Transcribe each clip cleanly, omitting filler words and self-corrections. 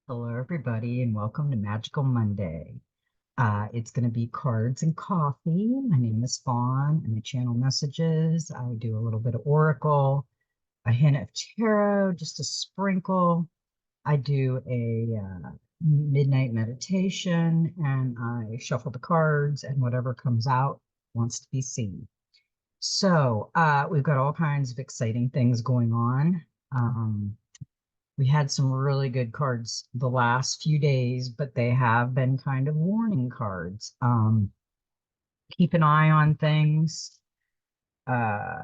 Hello, everybody, and welcome to Magical Monday. It's going to be cards and coffee. My name is Fawn, and I channel messages. I do a little bit of oracle, a hint of tarot, just a sprinkle. I do a midnight meditation, and I shuffle the cards, and whatever comes out wants to be seen. So we've got all kinds of exciting things going on. We had some really good cards the last few days, but they have been kind of warning cards. Keep an eye on things. Uh,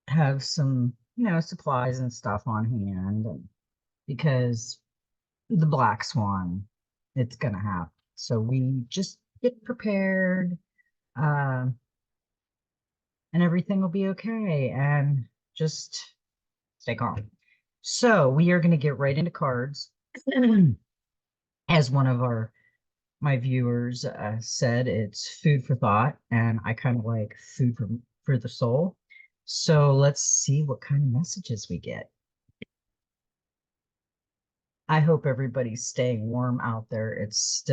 have some, supplies and stuff on hand because the black swan, it's gonna happen. So we just get prepared, uh, and everything will be okay. And just stay calm. So we are going to get right into cards. As one of my viewers said, it's food for thought, and I kind of like food for the soul. So let's see what kind of messages we get. I hope everybody's staying warm out there. It's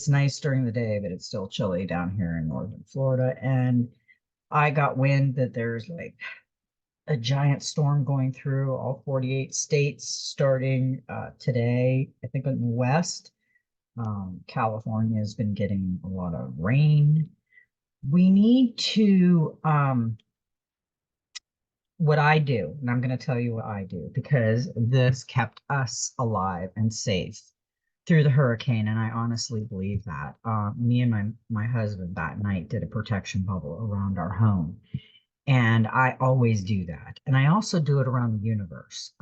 nice during the day, but it's still chilly down here in northern Florida. And I got wind that there's like a giant storm going through all 48 states starting today, I think in the west. California has been getting a lot of rain. We need to, what I do, and I'm going to tell you what I do because this kept us alive and safe through the hurricane, and I honestly believe that. Me and my husband that night did a protection bubble around our home, and I always do that. And I also do it around the universe.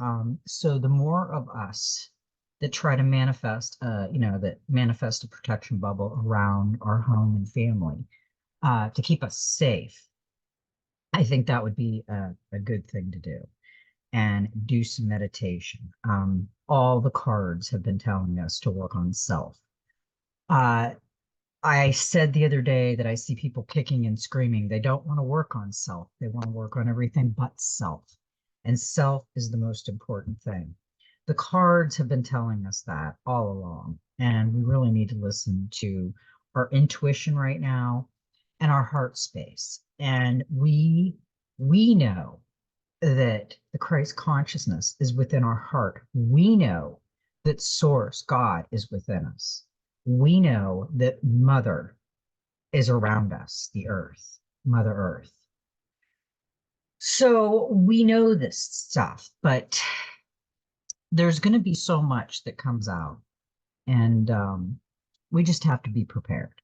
So the more of us that try to manifest, that manifest a protection bubble around our home and family to keep us safe, I think that would be a good thing to do. And do some meditation. All the cards have been telling us to work on self. Uh, I said the other day that I see people kicking and screaming. They don't want to work on self. They want to work on everything but self. And self is the most important thing. The cards have been telling us that all along. And we really need to listen to our intuition right now and our heart space. And we know that the Christ consciousness is within our heart. We know that Source, God, is within us. We know that Mother is around us, the earth, Mother Earth. So we know this stuff, but there's going to be so much that comes out, and we just have to be prepared.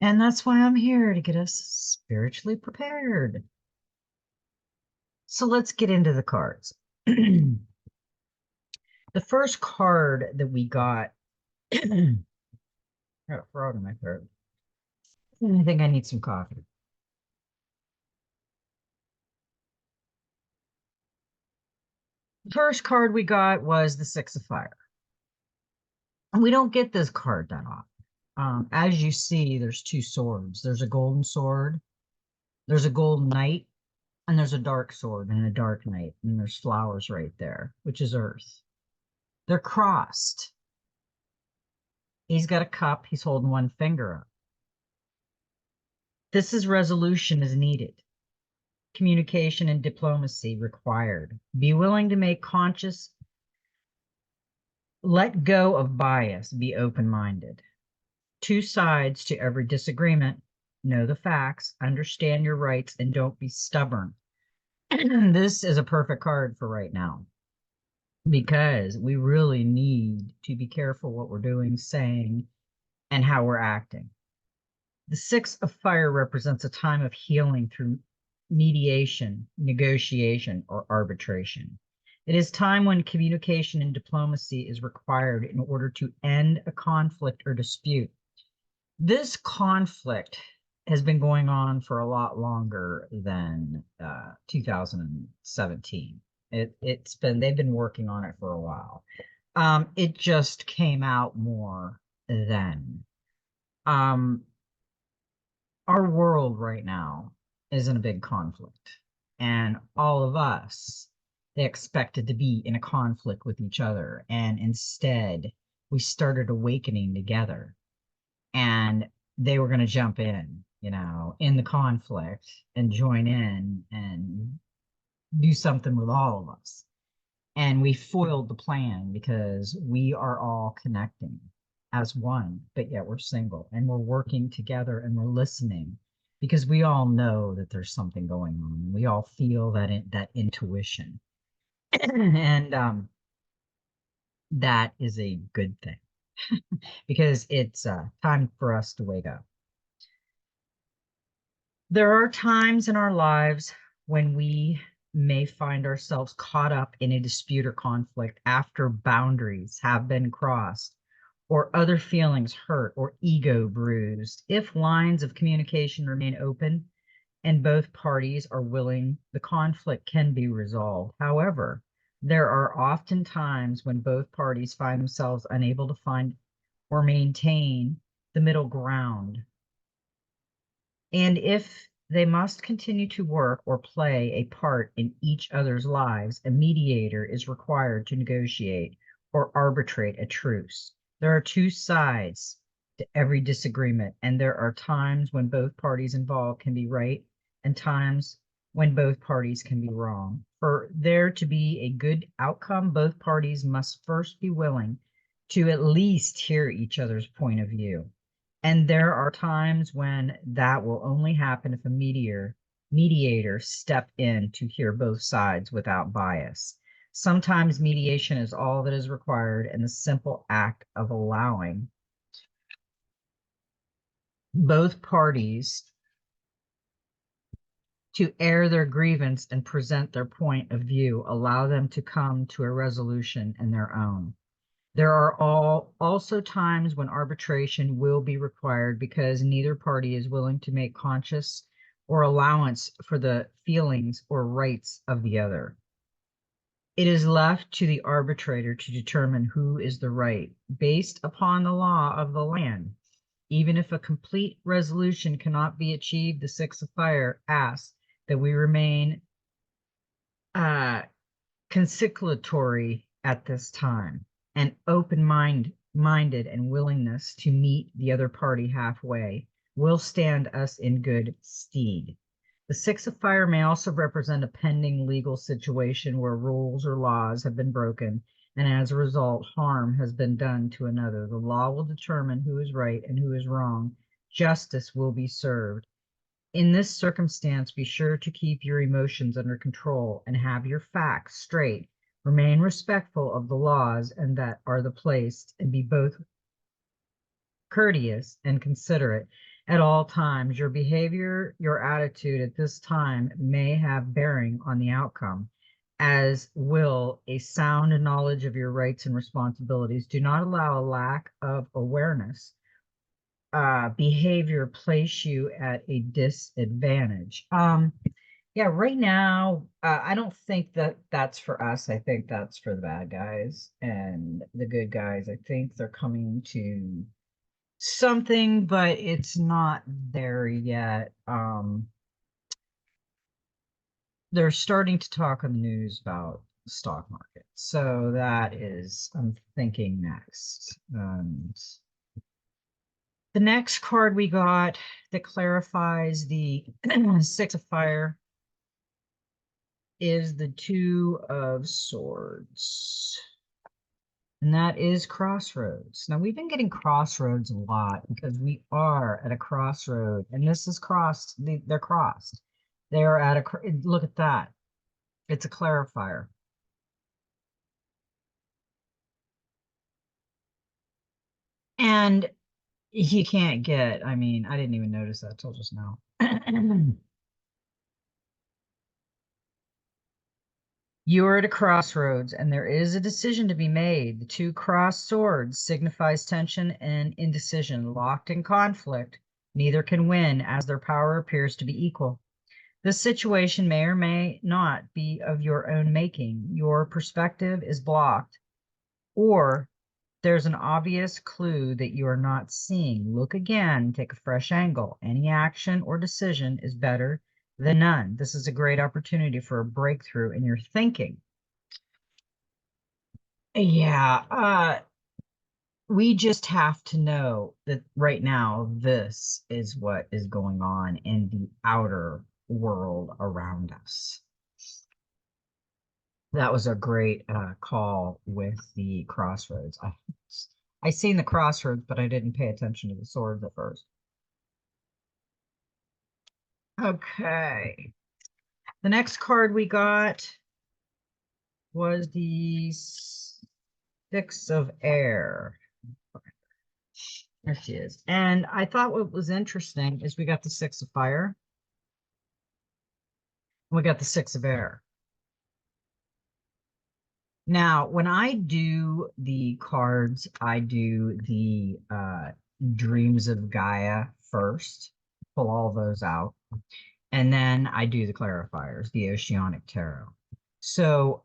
And that's why I'm here to get us spiritually prepared. So let's get into the cards. The first card that we got, I got a frog in my throat. I think I need some coffee. The first card we got was the Six of Fire. And we don't get this card that often. As you see, there's two swords. There's a golden sword, there's a golden knight, and there's a dark sword and a dark knight. And there's flowers right there, which is earth. They're crossed. He's got a cup. He's holding one finger up. This is resolution is needed. Communication and diplomacy required. Be willing to make conscious, let go of bias, be open-minded. Two sides to every disagreement. Know the facts, understand your rights, and don't be stubborn. This is a perfect card for right now because we really need to be careful what we're doing, saying, and how we're acting. The Six of Fire represents a time of healing through mediation, negotiation, or arbitration. It is time when communication and diplomacy is required in order to end a conflict or dispute. This conflict has been going on for a lot longer than 2017. They've been working on it for a while. It just came out more then. Our world right now is in a big conflict, and all of us they expected to be in a conflict with each other. And instead, we started awakening together. And they were going to jump in, in the conflict and join in and do something with all of us. And we foiled the plan because we are all connecting as one, but yet we're single and we're working together and we're listening because we all know that there's something going on. We all feel that intuition. And that is a good thing because it's time for us to wake up. There are times in our lives when we may find ourselves caught up in a dispute or conflict after boundaries have been crossed, or other feelings hurt, or ego bruised. If lines of communication remain open and both parties are willing, the conflict can be resolved. However, there are often times when both parties find themselves unable to find or maintain the middle ground. And if they must continue to work or play a part in each other's lives, a mediator is required to negotiate or arbitrate a truce. There are two sides to every disagreement, and there are times when both parties involved can be right and times when both parties can be wrong. For there to be a good outcome, both parties must first be willing to at least hear each other's point of view. And there are times when that will only happen if a mediator step in to hear both sides without bias. Sometimes mediation is all that is required, and the simple act of allowing both parties to air their grievance and present their point of view, allow them to come to a resolution in their own. There are also times when arbitration will be required because neither party is willing to make conscious or allowance for the feelings or rights of the other. It is left to the arbitrator to determine who is the right, based upon the law of the land. Even if a complete resolution cannot be achieved, the Six of Fire asks that we remain conciliatory at this time, and open-minded and willingness to meet the other party halfway will stand us in good stead. The Six of Fire may also represent a pending legal situation where rules or laws have been broken, and as a result, harm has been done to another. The law will determine who is right and who is wrong. Justice will be served. In this circumstance, be sure to keep your emotions under control and have your facts straight. Remain respectful of the laws and that are the placed, and be both courteous and considerate at all times. Your behavior, your attitude at this time may have bearing on the outcome, as will a sound knowledge of your rights and responsibilities. Do not allow a lack of awareness behavior place you at a disadvantage. Yeah, right now, I don't think that that's for us. I think that's for the bad guys, and the good guys, I think they're coming to something, but it's not there yet. They're starting to talk on the news about the stock market. So that is, I'm thinking, next. And the next card we got that clarifies the Six of Fire is the Two of Swords. And that is Crossroads. Now, we've been getting Crossroads a lot because we are at a crossroad. And this is crossed. They're crossed. They are at a, look at that. It's a clarifier. And you can't get, I mean, I didn't even notice that till just now. You're at a crossroads and there is a decision to be made. The two crossed swords signifies tension and indecision. Locked in conflict, neither can win as their power appears to be equal. This situation may or may not be of your own making. Your perspective is blocked, or there's an obvious clue that you are not seeing. Look again, take a fresh angle. Any action or decision is better than none. This is a great opportunity for a breakthrough in your thinking. Yeah, we just have to know that right now this is what is going on in the outer world around us. That was a great call with the crossroads. I seen the crossroads, but I didn't pay attention to the swords at first. Okay. The next card we got was the Six of Air. There she is. And I thought what was interesting is we got the Six of Fire. We got the Six of Air. Now, when I do the cards, I do the Dreams of Gaia first, pull all those out, and then I do the clarifiers, the Oceanic Tarot. So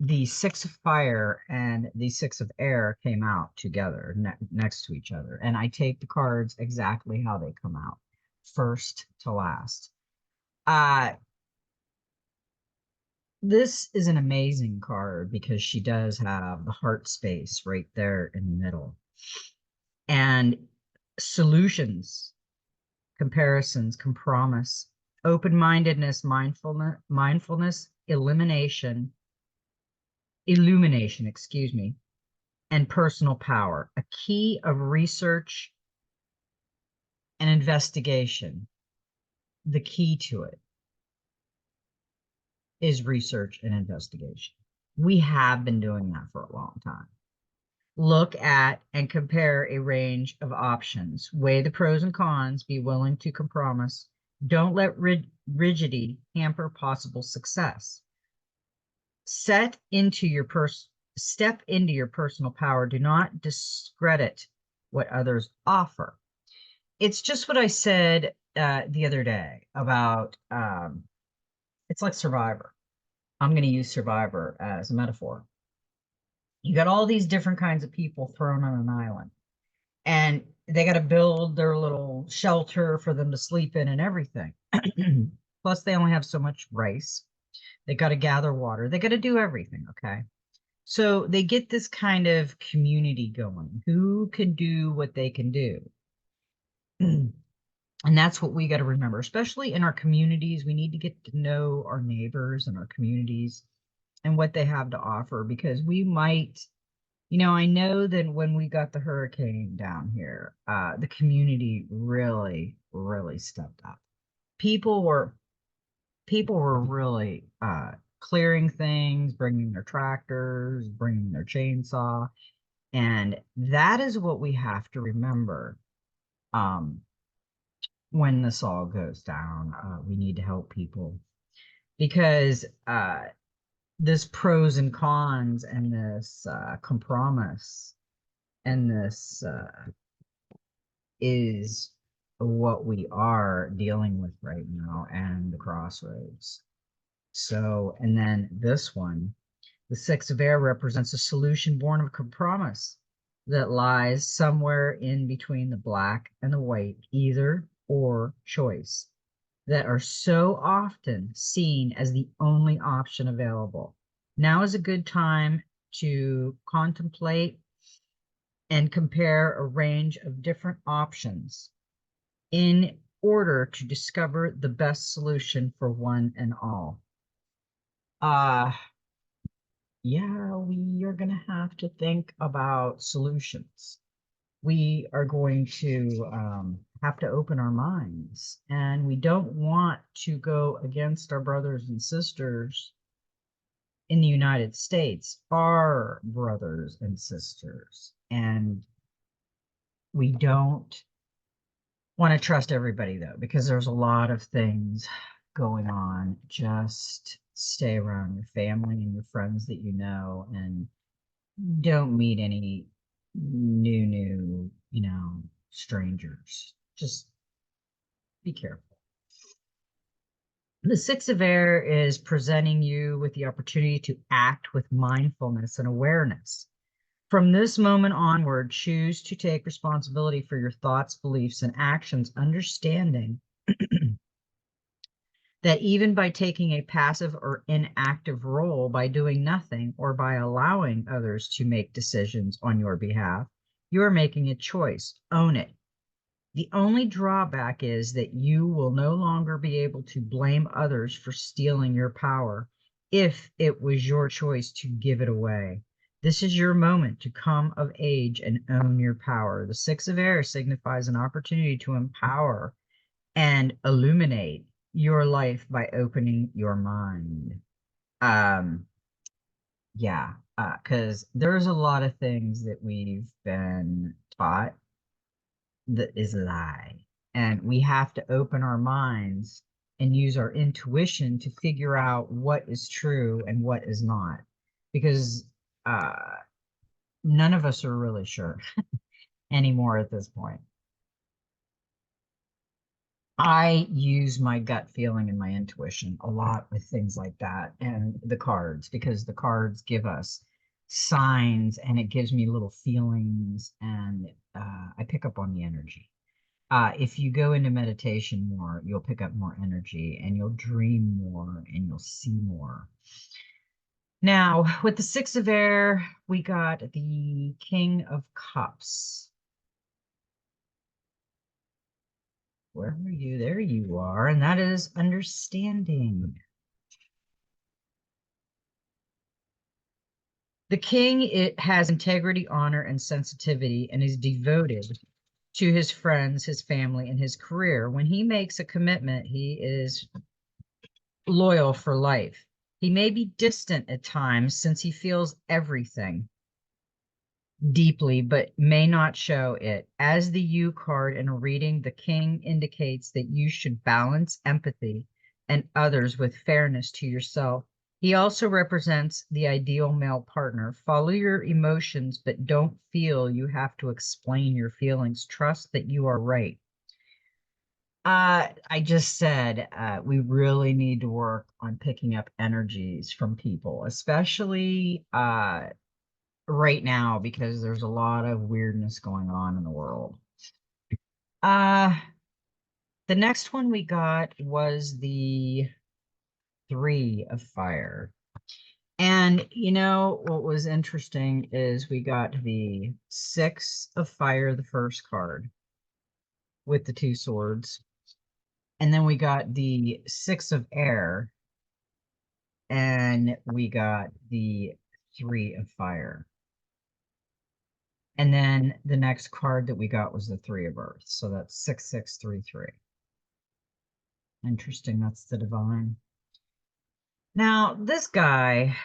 the Six of Fire and the Six of Air came out together next to each other, and I take the cards exactly how they come out, first to last. This is an amazing card because she does have the heart space right there in the middle. And solutions, comparisons, compromise, open-mindedness, mindfulness, illumination, excuse me, and personal power. A key of research and investigation. The key to it is research and investigation. We have been doing that for a long time. Look at and compare a range of options. Weigh the pros and cons. Be willing to compromise. Don't let rigidity hamper possible success. Step into your personal power. Do not discredit what others offer. It's just what I said the other day about it's like Survivor. I'm going to use Survivor as a metaphor. You got all these different kinds of people thrown on an island, and they got to build their little shelter for them to sleep in and everything. Plus, they only have so much rice. They got to gather water. They got to do everything. Okay. So they get this kind of community going. Who can do what they can do? And that's what we got to remember, especially in our communities. We need to get to know our neighbors and our communities and what they have to offer, because we might, I know that when we got the hurricane down here, the community really, really stepped up. People were really clearing things, bringing their tractors, bringing their chainsaw, and that is what we have to remember. When this all goes down, we need to help people, because this pros and cons and this compromise and this is what we are dealing with right now, and the crossroads. So, and then this one, the Six of Air, represents a solution born of compromise that lies somewhere in between the black and the white, either or choice, that are so often seen as the only option available. Now is a good time to contemplate and compare a range of different options in order to discover the best solution for one and all. Yeah, we are going to have to think about solutions. We are going to have to open our minds, and we don't want to go against our brothers and sisters in the United States, our brothers and sisters. And we don't want to trust everybody, though, because there's a lot of things going on. Just stay around your family and your friends that you know, and don't meet any new, strangers. Just be careful. The Six of Air is presenting you with the opportunity to act with mindfulness and awareness. From this moment onward, choose to take responsibility for your thoughts, beliefs, and actions, understanding that even by taking a passive or inactive role, by doing nothing, or by allowing others to make decisions on your behalf, you are making a choice. Own it. The only drawback is that you will no longer be able to blame others for stealing your power if it was your choice to give it away. This is your moment to come of age and own your power. The Six of Air signifies an opportunity to empower and illuminate your life by opening your mind. Um, yeah, because there's a lot of things that we've been taught that is a lie. And we have to open our minds and use our intuition to figure out what is true and what is not. Because uh, none of us are really sure anymore at this point. I use my gut feeling and my intuition a lot with things like that and the cards, because the cards give us signs and it gives me little feelings, and I pick up on the energy. If you go into meditation more, you'll pick up more energy and you'll dream more and you'll see more. Now, with the Six of Air, we got the King of Cups. Where are you? There you are. And that is understanding. The king, it has integrity, honor, and sensitivity, and is devoted to his friends, his family, and his career. When he makes a commitment, he is loyal for life. He may be distant at times since he feels everything deeply, but may not show it. As the U card in a reading, the king indicates that you should balance empathy and others with fairness to yourself. He also represents the ideal male partner. Follow your emotions, but don't feel you have to explain your feelings. Trust that you are right. I just said we really need to work on picking up energies from people, especially right now, because there's a lot of weirdness going on in the world. Uh, the next one we got was the Three of Fire. And you know what was interesting is we got the Six of Fire, the first card, with the two swords. And then we got the Six of Air, and we got the Three of Fire. And then the next card that we got was the Three of Earth. So that's 6633. Interesting. That's the divine. Now, this guy,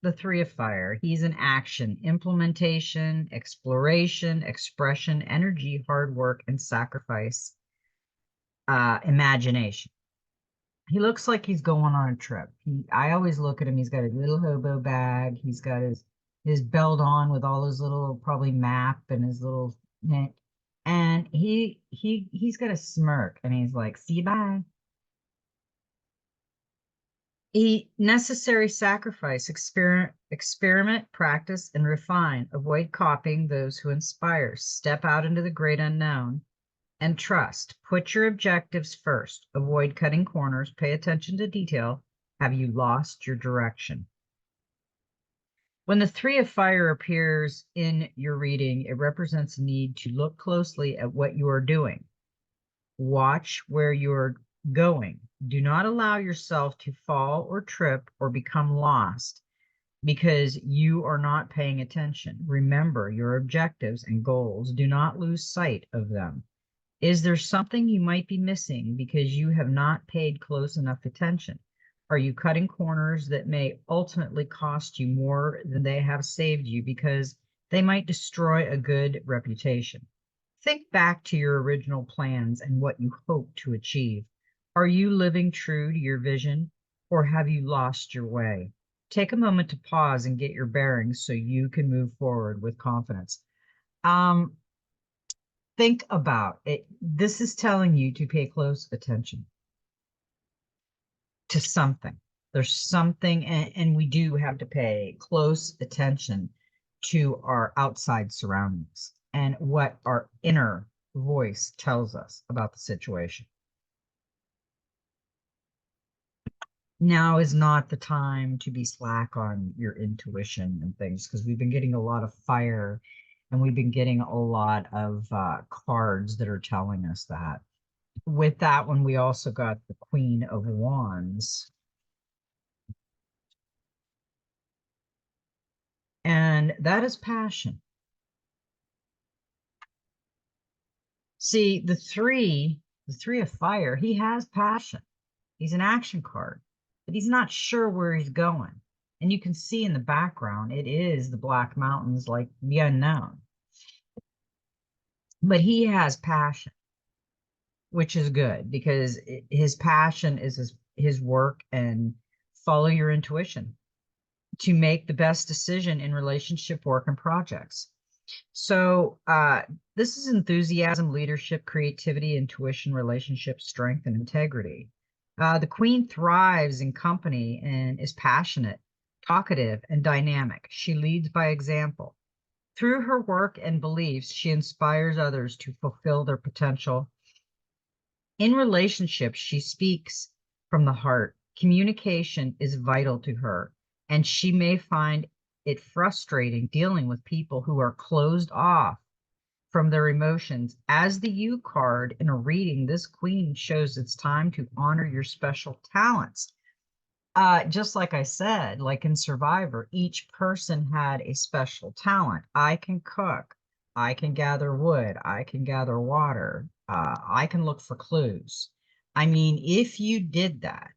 the Three of Fire, he's an action, implementation, exploration, expression, energy, hard work, and sacrifice, imagination. He looks like he's going on a trip. I always look at him. He's got a little hobo bag. He's got his belt on with all his little probably map and his little, and he's got a smirk and he's like, "See you, bye." Necessary sacrifice, experiment, practice, and refine. Avoid copying those who inspire. Step out into the great unknown and trust. Put your objectives first. Avoid cutting corners. Pay attention to detail. Have you lost your direction? When the Three of Fire appears in your reading, it represents a need to look closely at what you are doing. Watch where you're going. Do not allow yourself to fall or trip or become lost because you are not paying attention. Remember your objectives and goals. Do not lose sight of them. Is there something you might be missing because you have not paid close enough attention? Are you cutting corners that may ultimately cost you more than they have saved you because they might destroy a good reputation? Think back to your original plans and what you hope to achieve. Are you living true to your vision, or have you lost your way? Take a moment to pause and get your bearings so you can move forward with confidence. Think about it. This is telling you to pay close attention to something. There's something, and we do have to pay close attention to our outside surroundings and what our inner voice tells us about the situation. Now is not the time to be slack on your intuition and things, because we've been getting a lot of fire and we've been getting a lot of cards that are telling us that. With that one, we also got the Queen of Wands. And that is passion. See, the three of fire, he has passion. He's an action card, but he's not sure where he's going. And you can see in the background, it is the Black Mountains, like the unknown. But he has passion, which is good because his passion is his work and follow your intuition to make the best decision in relationship, work, and projects. So this is enthusiasm, leadership, creativity, intuition, relationship, strength, and integrity. The queen thrives in company and is passionate, talkative, and dynamic. She leads by example. Through her work and beliefs, she inspires others to fulfill their potential. In relationships, she speaks from the heart. Communication is vital to her, and she may find it frustrating dealing with people who are closed off from their emotions. As the U card in a reading, this queen shows it's time to honor your special talents. Just like I said, like in Survivor, each person had a special talent. I can cook, I can gather wood, I can gather water, I can look for clues. I mean, if you did that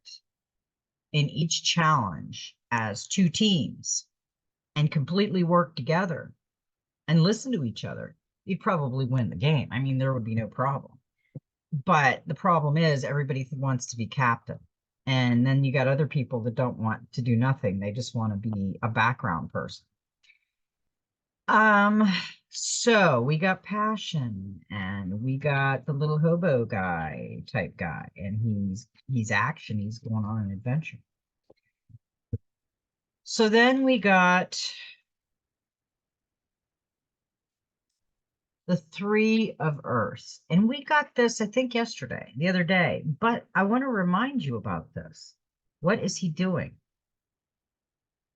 in each challenge as two teams and completely worked together and listen to each other, you'd probably win the game. I mean, there would be no problem. But the problem is everybody wants to be captain. And then you got other people that don't want to do nothing. They just want to be a background person. Um, so we got passion and we got the little hobo guy type guy, and he's action, he's going on an adventure. So then we got the Three of Earth. And we got this, I think, yesterday, the other day. But I want to remind you about this. What is he doing?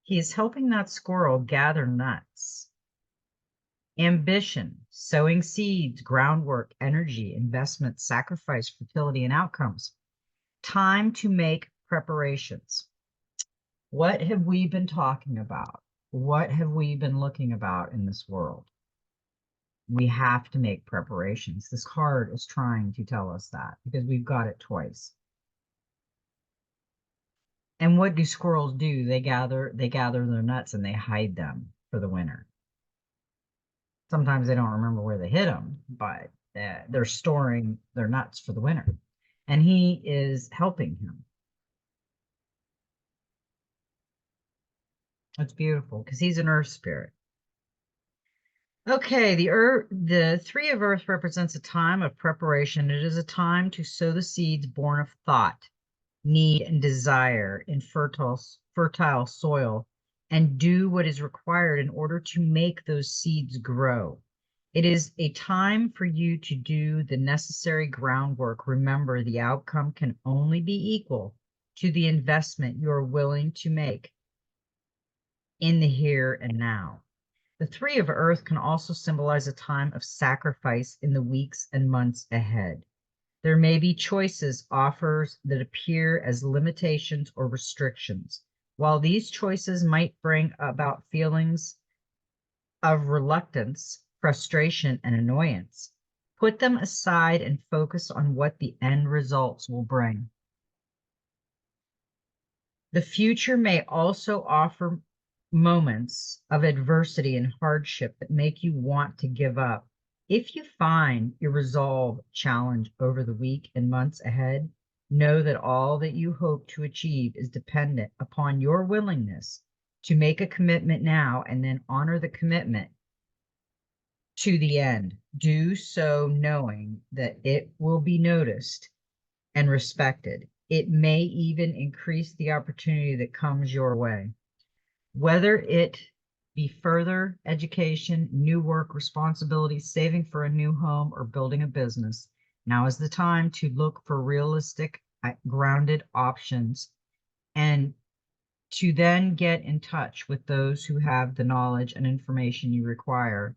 He is helping that squirrel gather nuts. Ambition, sowing seeds, groundwork, energy, investment, sacrifice, fertility, and outcomes. Time to make preparations. What have we been talking about? What have we been looking about in this world? We have to make preparations. This card is trying to tell us that because we've got it twice. And what do squirrels do? They gather their nuts and they hide them for the winter. Sometimes they don't remember where they hid them, but they're storing their nuts for the winter. And he is helping him. It's beautiful because he's an earth spirit. Okay, the Three of Earth represents a time of preparation. It is a time to sow the seeds born of thought, need, and desire in fertile soil, and do what is required in order to make those seeds grow. It is a time for you to do the necessary groundwork. Remember, the outcome can only be equal to the investment you are willing to make in the here and now. The Three of Earth can also symbolize a time of sacrifice in the weeks and months ahead. There may be choices, offers that appear as limitations or restrictions. While these choices might bring about feelings of reluctance, frustration, and annoyance, put them aside and focus on what the end results will bring. The future may also offer moments of adversity and hardship that make you want to give up. If you find your resolve challenge over the week and months ahead, know that all that you hope to achieve is dependent upon your willingness to make a commitment now and then honor the commitment to the end. Do so knowing that it will be noticed and respected. It may even increase the opportunity that comes your way. Whether it be further education, new work, responsibilities, saving for a new home, or building a business, now is the time to look for realistic, grounded options and to then get in touch with those who have the knowledge and information you require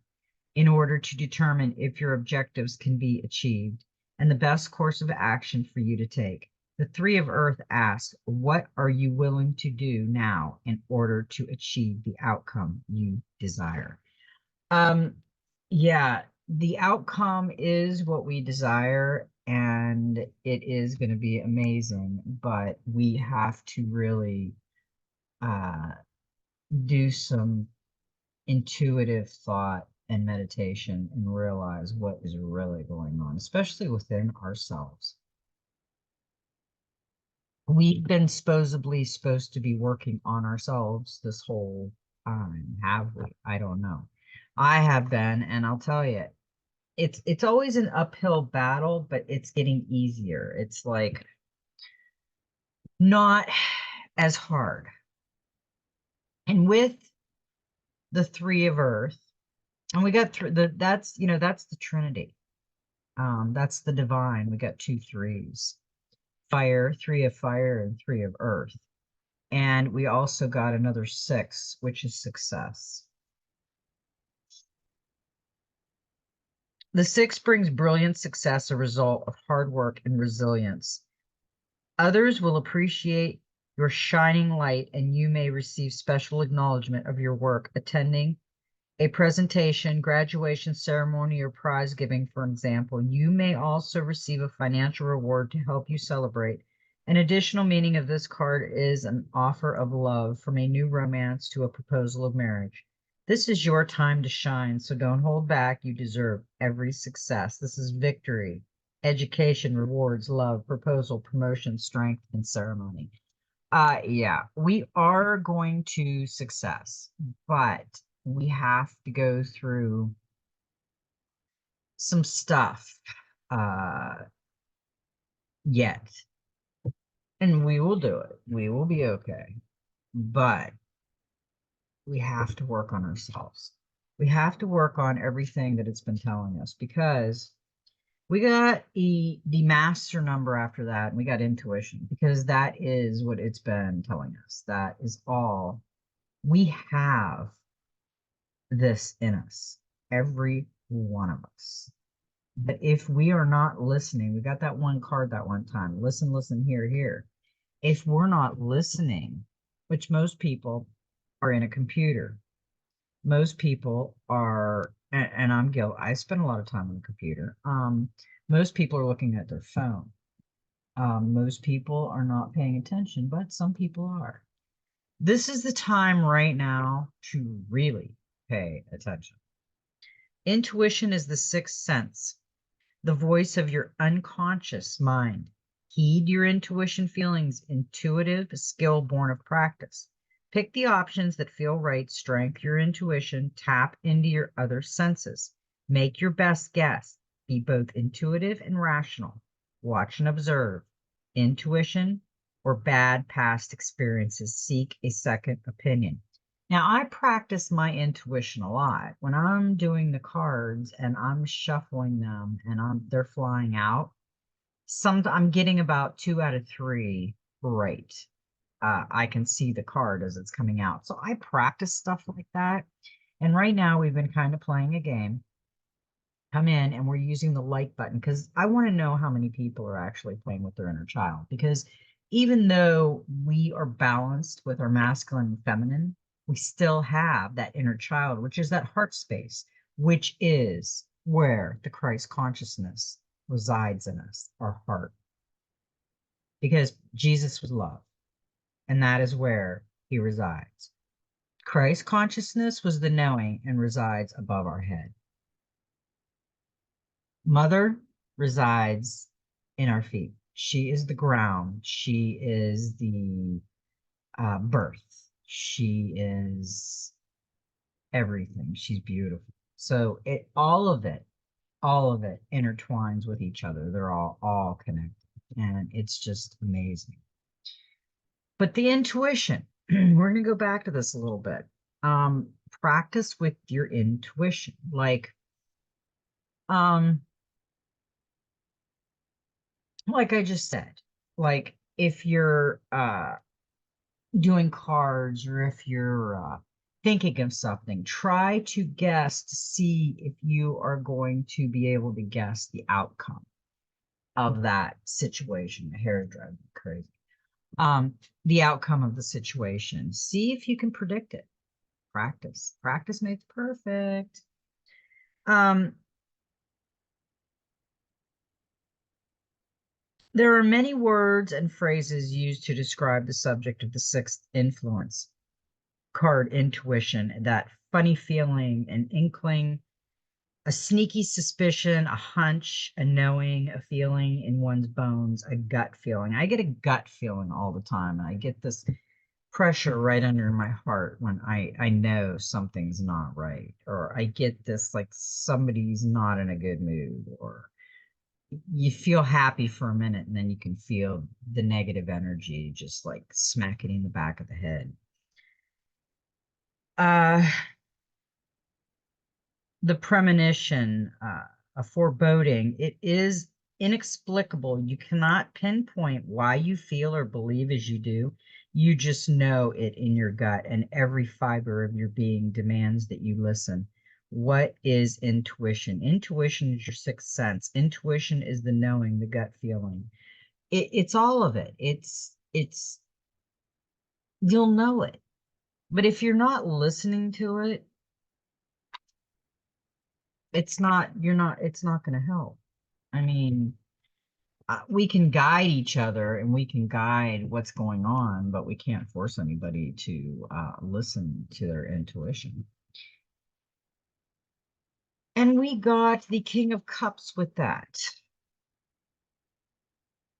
in order to determine if your objectives can be achieved and the best course of action for you to take. The Three of Earth asks, what are you willing to do now in order to achieve the outcome you desire? Um, yeah, the outcome is what we desire, and it is going to be amazing, but we have to really uh, do some intuitive thought and meditation and realize what is really going on, especially within ourselves. We've been supposed to be working on ourselves this whole time, have we? I don't know. I have been, and I'll tell you, it's always an uphill battle, but it's getting easier. It's like not as hard. And with the Three of Earth, and we got through that's that's the Trinity. That's the divine. We got two threes. Fire, three of fire, and three of earth. And we also got another six, which is success. The six brings brilliant success, a result of hard work and resilience. Others will appreciate your shining light, and you may receive special acknowledgement of your work attending a presentation, graduation ceremony, or prize giving, for example. You may also receive a financial reward to help you celebrate. An additional meaning of this card is an offer of love, from a new romance to a proposal of marriage. This is your time to shine, so don't hold back. You deserve every success. This is victory, education, rewards, love, proposal, promotion, strength, and ceremony. Yeah, we are going to success, but we have to go through some stuff uh yet. And we will do it. We will be okay. But we have to work on ourselves. We have to work on everything that it's been telling us, because we got the master number after that, and we got intuition, because that is what it's been telling us. That is all. We have this in us, every one of us. But if we are not listening, we got that one card that one time, listen, listen, hear, hear. If we're not listening, which most people are in a computer, most people are, and I'm guilty, I spend a lot of time on the computer. Most people are looking at their phone. Most people are not paying attention, but some people are. This is the time right now to really pay attention. Intuition is the sixth sense, the voice of your unconscious mind. Heed your intuition feelings, intuitive skill born of practice. Pick the options that feel right, strengthen your intuition, tap into your other senses. Make your best guess. Be both intuitive and rational. Watch and observe. Intuition or bad past experiences. Seek a second opinion. Now, I practice my intuition a lot. When I'm doing the cards and I'm shuffling them and they're flying out, I'm getting about 2 out of 3 right. I can see the card as it's coming out. So I practice stuff like that. And right now we've been kind of playing a game. Come in and we're using the like button because I want to know how many people are actually playing with their inner child. Because even though we are balanced with our masculine and feminine, we still have that inner child, which is that heart space, which is where the Christ consciousness resides in us, our heart. Because Jesus was love, and that is where he resides. Christ consciousness was the knowing and resides above our head. Mother resides in our feet. She is the ground. She is the birth. She is everything. She's beautiful. So all of it intertwines with each other. They're all connected, and it's just amazing. But the intuition, we're going to go back to this a little bit. Practice with your intuition. Um, like I just said, like if you're doing cards or if you're thinking of something, try to guess to see if you are going to be able to guess the outcome of that situation. The hair is driving me crazy. The outcome of the situation. See if you can predict it. Practice. Practice makes perfect. Um, there are many words and phrases used to describe the subject of the sixth influence card, intuition, that funny feeling, an inkling, a sneaky suspicion, a hunch, a knowing, a feeling in one's bones, a gut feeling. I get a gut feeling all the time, and I get this pressure right under my heart when I know something's not right, or I get this like somebody's not in a good mood, or you feel happy for a minute and then you can feel the negative energy just like smacking in the back of the head. Uh, the premonition, a foreboding, it is inexplicable. You cannot pinpoint why you feel or believe as you do. You just know it in your gut, and every fiber of your being demands that you listen. What is intuition? Intuition is your sixth sense. Intuition is the knowing, the gut feeling. It's all of it. It's you'll know it. But if you're not listening to it, it's not going to help. I mean, we can guide each other and we can guide what's going on, but we can't force anybody to listen to their intuition. And we got the King of Cups with that,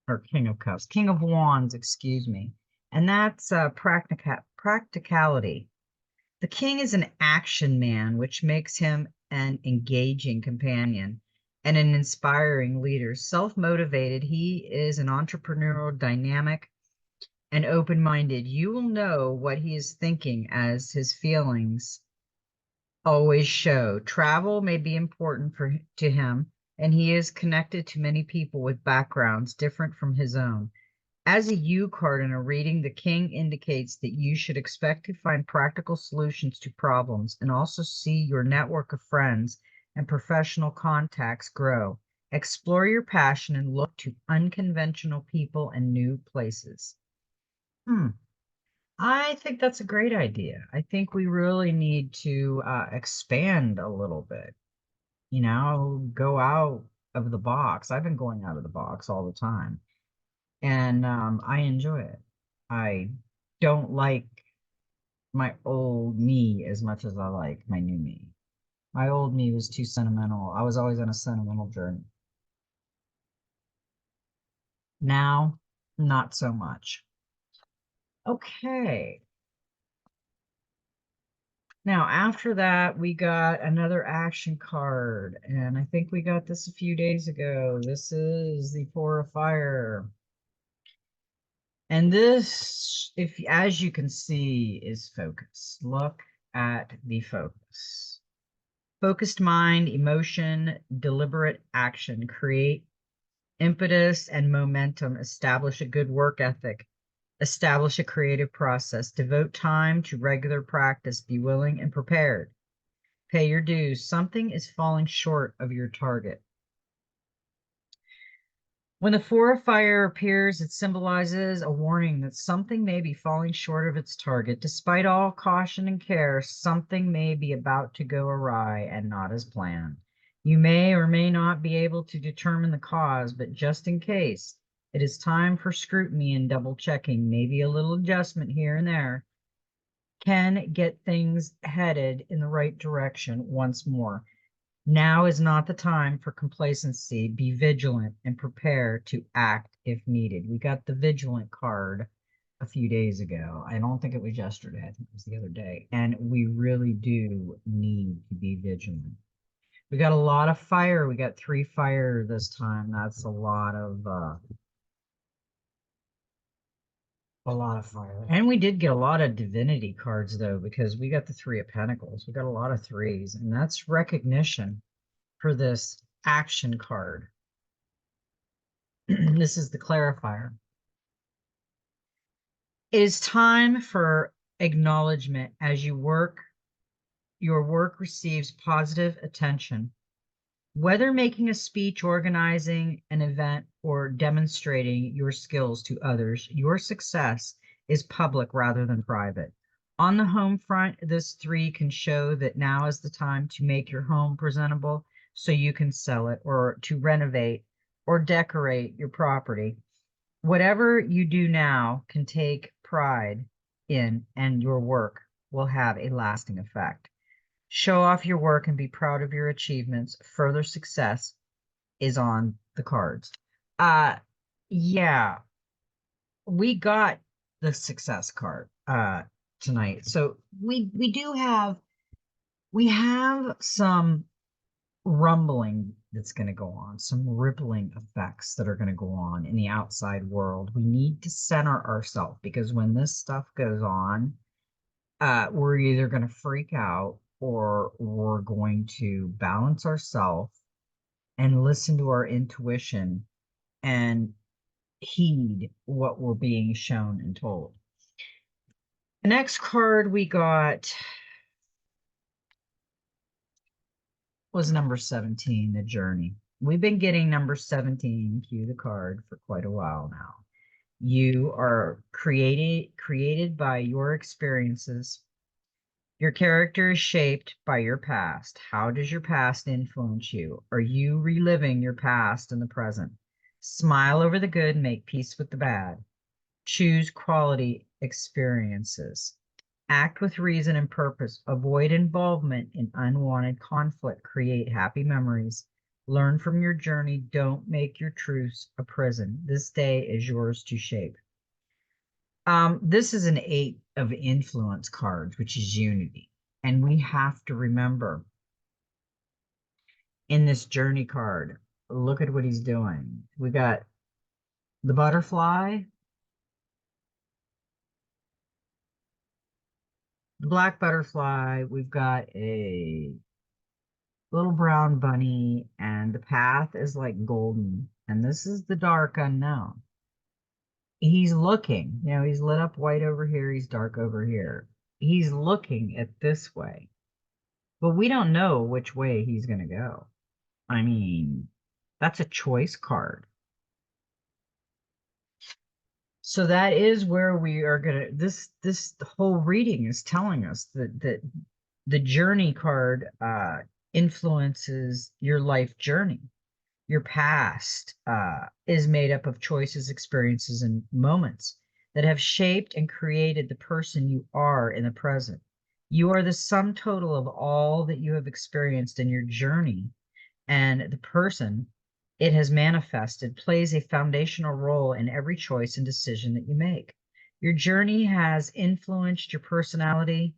or King of Cups, King of Wands, excuse me. And that's practicality. The king is an action man, which makes him an engaging companion and an inspiring leader. Self-motivated, he is an entrepreneurial, dynamic, and open-minded. You will know what he is thinking as his feelings always show. Travel may be important to him, and he is connected to many people with backgrounds different from his own. As a U card in a reading, the king indicates that you should expect to find practical solutions to problems and also see your network of friends and professional contacts grow. Explore your passion and look to unconventional people and new places. Hmm. I think that's a great idea. I think we really need to expand a little bit, go out of the box. I've been going out of the box all the time. And I enjoy it. I don't like my old me as much as I like my new me. My old me was too sentimental. I was always on a sentimental journey. Now, not so much. Okay. Now, after that, we got another action card, and I think we got this a few days ago. This is the Four of Fire. And this, if as you can see, is focus. Look at the focus. Focused mind, emotion, deliberate action, create impetus and momentum, establish a good work ethic, establish a creative process, devote time to regular practice, be willing and prepared, pay your dues. Something is falling short of your target. When the Four of Fire appears, it symbolizes a warning that something may be falling short of its target. Despite all caution and care, something may be about to go awry and not as planned. You may or may not be able to determine the cause, but just in case, it is time for scrutiny and double checking. Maybe a little adjustment here and there can get things headed in the right direction once more. Now is not the time for complacency. Be vigilant and prepare to act if needed. We got the vigilant card a few days ago. I don't think it was yesterday. I think it was the other day. And we really do need to be vigilant. We got a lot of fire. We got 3 fire this time. That's a lot of fire. And we did get a lot of divinity cards though, because we got the 3 of Pentacles. We got a lot of threes, and that's recognition for this action card. This is the clarifier. It is time for acknowledgement as your work receives positive attention. Whether making a speech, organizing an event, or demonstrating your skills to others, your success is public rather than private. On the home front, this three can show that now is the time to make your home presentable so you can sell it, or to renovate or decorate your property. Whatever you do now can take pride in, and your work will have a lasting effect. Show off your work and be proud of your achievements. Further success is on the cards. Uh yeah, we got the success card tonight. So we have some rumbling that's going to go on, some rippling effects that are going to go on in the outside world. We need to center ourselves because when this stuff goes on, we're either going to freak out or we're going to balance ourselves and listen to our intuition and heed what we're being shown and told. The next card we got was number 17, the journey. We've been getting number 17, cue the card, for quite a while now. You are created by your experiences. Your character is shaped by your past. How does your past influence you? Are you reliving your past in the present? Smile over the good, make peace with the bad. Choose quality experiences. Act with reason and purpose. Avoid involvement in unwanted conflict. Create happy memories. Learn from your journey. Don't make your truths a prison. This day is yours to shape. This is an 8 of influence cards, which is unity. And we have to remember in this journey card, look at what he's doing. We got the butterfly, the black butterfly, we've got a little brown bunny, and the path is like golden. And this is the dark unknown. He's looking, he's lit up white over here, he's dark over here. He's looking at this way, but we don't know which way he's going to go. I mean, that's a choice card. So that is where we are going to, this whole reading is telling us that the journey card influences your life journey. Your past is made up of choices, experiences, and moments that have shaped and created the person you are in the present. You are the sum total of all that you have experienced in your journey, and the person it has manifested plays a foundational role in every choice and decision that you make. Your journey has influenced your personality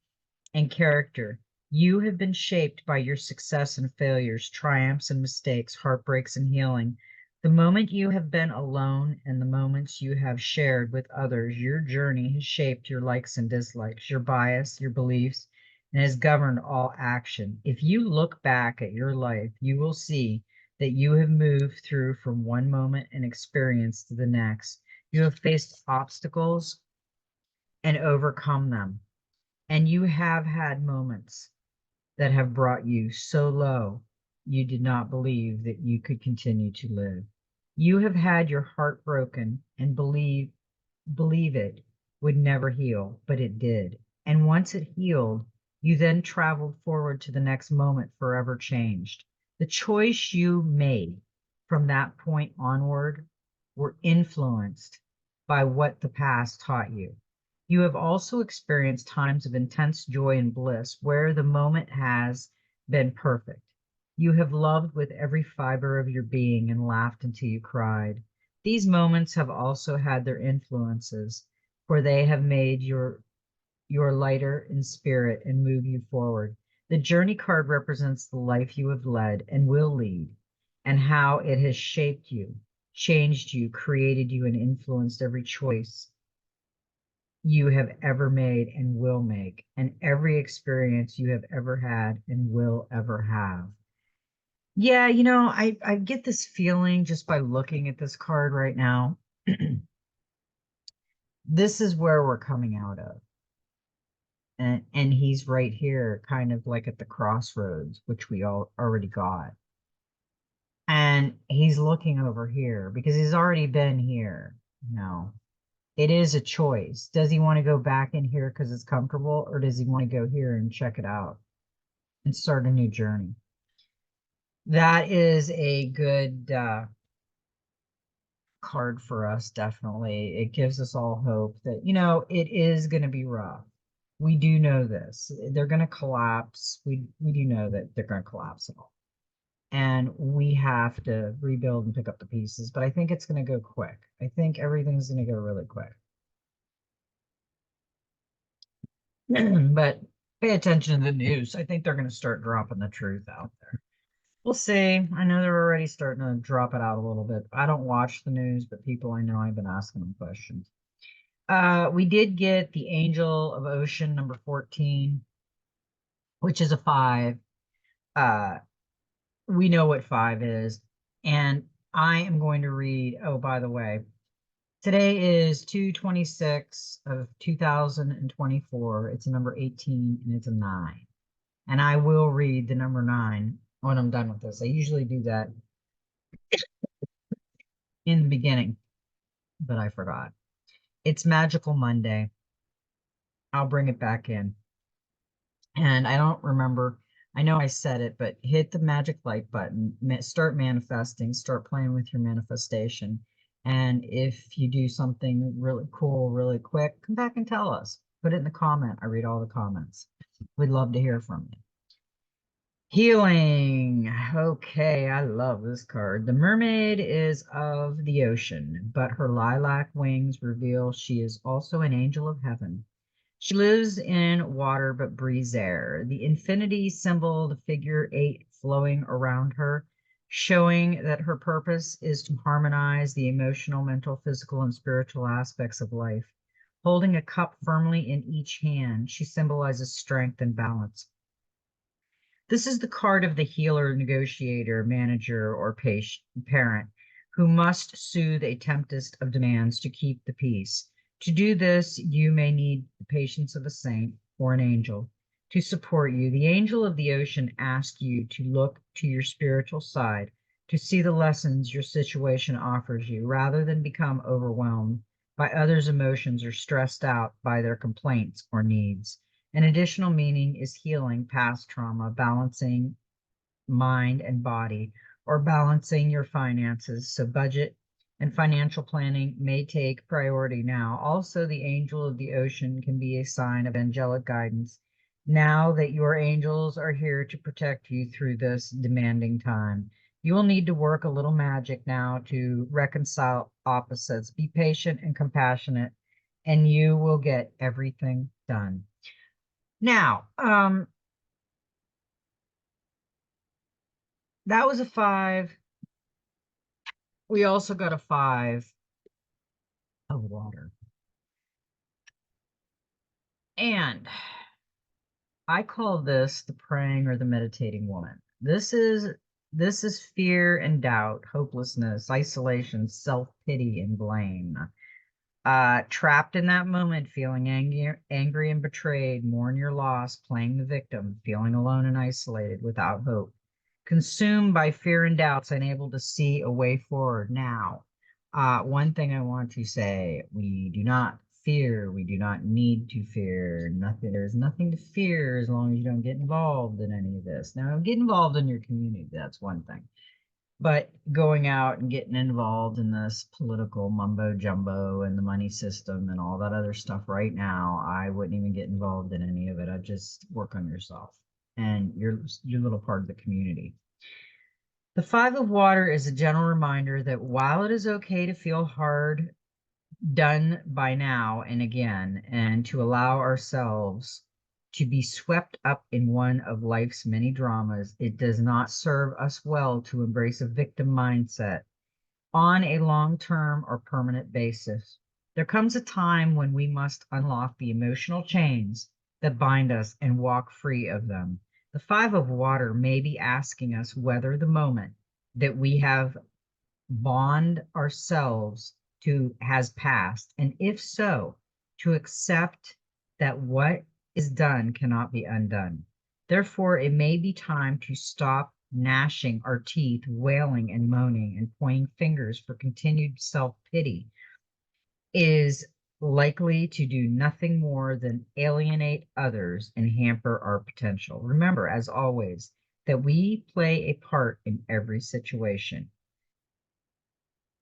and character. You have been shaped by your success and failures, triumphs and mistakes, heartbreaks and healing. The moment you have been alone and the moments you have shared with others, your journey has shaped your likes and dislikes, your bias, your beliefs, and has governed all action. If you look back at your life, you will see that you have moved through from one moment and experience to the next. You have faced obstacles and overcome them. And you have had moments that have brought you so low you did not believe that you could continue to live. You have had your heart broken and believe it would never heal, but it did. And once it healed, you then traveled forward to the next moment forever changed. The choice you made from that point onward were influenced by what the past taught you. You have also experienced times of intense joy and bliss where the moment has been perfect. You have loved with every fiber of your being and laughed until you cried. These moments have also had their influences, for they have made your lighter in spirit and move you forward. The journey card represents the life you have led and will lead, and how it has shaped you, changed you, created you, and influenced every choice you have ever made and will make, and every experience you have ever had and will ever have. Yeah, I get this feeling just by looking at this card right now this is where we're coming out of. And he's right here, kind of like at the crossroads, which we all already got. And he's looking over here because he's already been here. No, it is a choice. Does he want to go back in here because it's comfortable, or does he want to go here and check it out and start a new journey? That is a good card for us, definitely. It gives us all hope that, it is going to be rough. We do know this. They're going to collapse. We do know that they're going to collapse it all. And we have to rebuild and pick up the pieces. But I think it's going to go quick. I think everything's going to go really quick. But pay attention to the news. I think they're going to start dropping the truth out there. We'll see. I know they're already starting to drop it out a little bit. I don't watch the news, but people I know, I've been asking them questions. We did get the Angel of Ocean number 14, which is a 5. Uh, we know what 5 is. And I am going to read, oh, by the way, today is 2/26 of 2024. It's a number 18 and it's a 9. And I will read the number 9 when I'm done with this. I usually do that in the beginning, but I forgot. It's Magical Monday. I'll bring it back in. And I don't remember, I know I said it, but hit the magic light button, start manifesting, start playing with your manifestation. And if you do something really cool, really quick, come back and tell us. Put it in the comment. I read all the comments. We'd love to hear from you. Healing. Okay, I love this card. The mermaid is of the ocean, but her lilac wings reveal she is also an angel of heaven. She lives in water but breathes air. The infinity symbol, the figure 8 flowing around her, showing that her purpose is to harmonize the emotional, mental, physical, and spiritual aspects of life. Holding a cup firmly in each hand, she symbolizes strength and balance. This is the card of the healer, negotiator, manager, or parent who must soothe a tempest of demands to keep the peace. To do this, you may need the patience of a saint or an angel to support you. The angel of the ocean asks you to look to your spiritual side to see the lessons your situation offers you rather than become overwhelmed by others' emotions or stressed out by their complaints or needs. An additional meaning is healing past trauma, balancing mind and body, or balancing your finances. So budget and financial planning may take priority now. Also, the angel of the ocean can be a sign of angelic guidance. Now that your angels are here to protect you through this demanding time, you will need to work a little magic now to reconcile opposites. Be patient and compassionate, and you will get everything done. Now, that was a 5. We also got a 5 of water. And I call this the praying or the meditating woman. This is fear and doubt, hopelessness, isolation, self-pity, and blame. Trapped in that moment, feeling angry and betrayed, mourn your loss, playing the victim, feeling alone and isolated without hope, consumed by fear and doubts, unable to see a way forward. Now, one thing I want to say, we do not fear, we do not need to fear nothing. There's nothing to fear as long as you don't get involved in any of this. Now, get involved in your community, that's one thing. But going out and getting involved in this political mumbo jumbo and the money system and all that other stuff right now, I wouldn't even get involved in any of it. I'd just work on yourself and your little part of the community. The 5 of water is a gentle reminder that while it is okay to feel hard done by now and again, and to allow ourselves to be swept up in one of life's many dramas, it does not serve us well to embrace a victim mindset on a long-term or permanent basis. There comes a time when we must unlock the emotional chains that bind us and walk free of them. The 5 of water may be asking us whether the moment that we have bond ourselves to has passed, and if so, to accept that what is done cannot be undone. Therefore, it may be time to stop gnashing our teeth, wailing and moaning, and pointing fingers for continued self pity is likely to do nothing more than alienate others and hamper our potential. Remember, as always, that we play a part in every situation.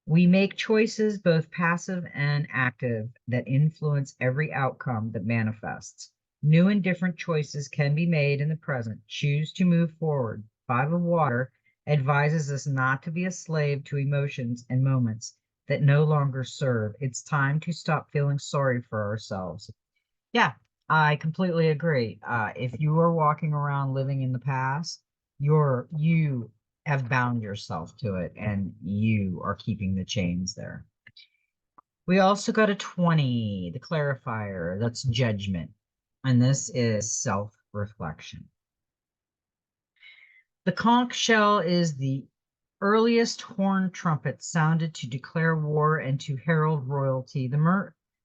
We make choices, both passive and active, that influence every outcome that manifests. New and different choices can be made in the present. Choose to move forward. Five of Water advises us not to be a slave to emotions and moments that no longer serve. It's time to stop feeling sorry for ourselves. Yeah, I completely agree. If you are walking around living in the past, you have bound yourself to it and you are keeping the chains there. We also got a 20, the clarifier, that's judgment. And this is self-reflection. The conch shell is the earliest horn trumpet sounded to declare war and to herald royalty. The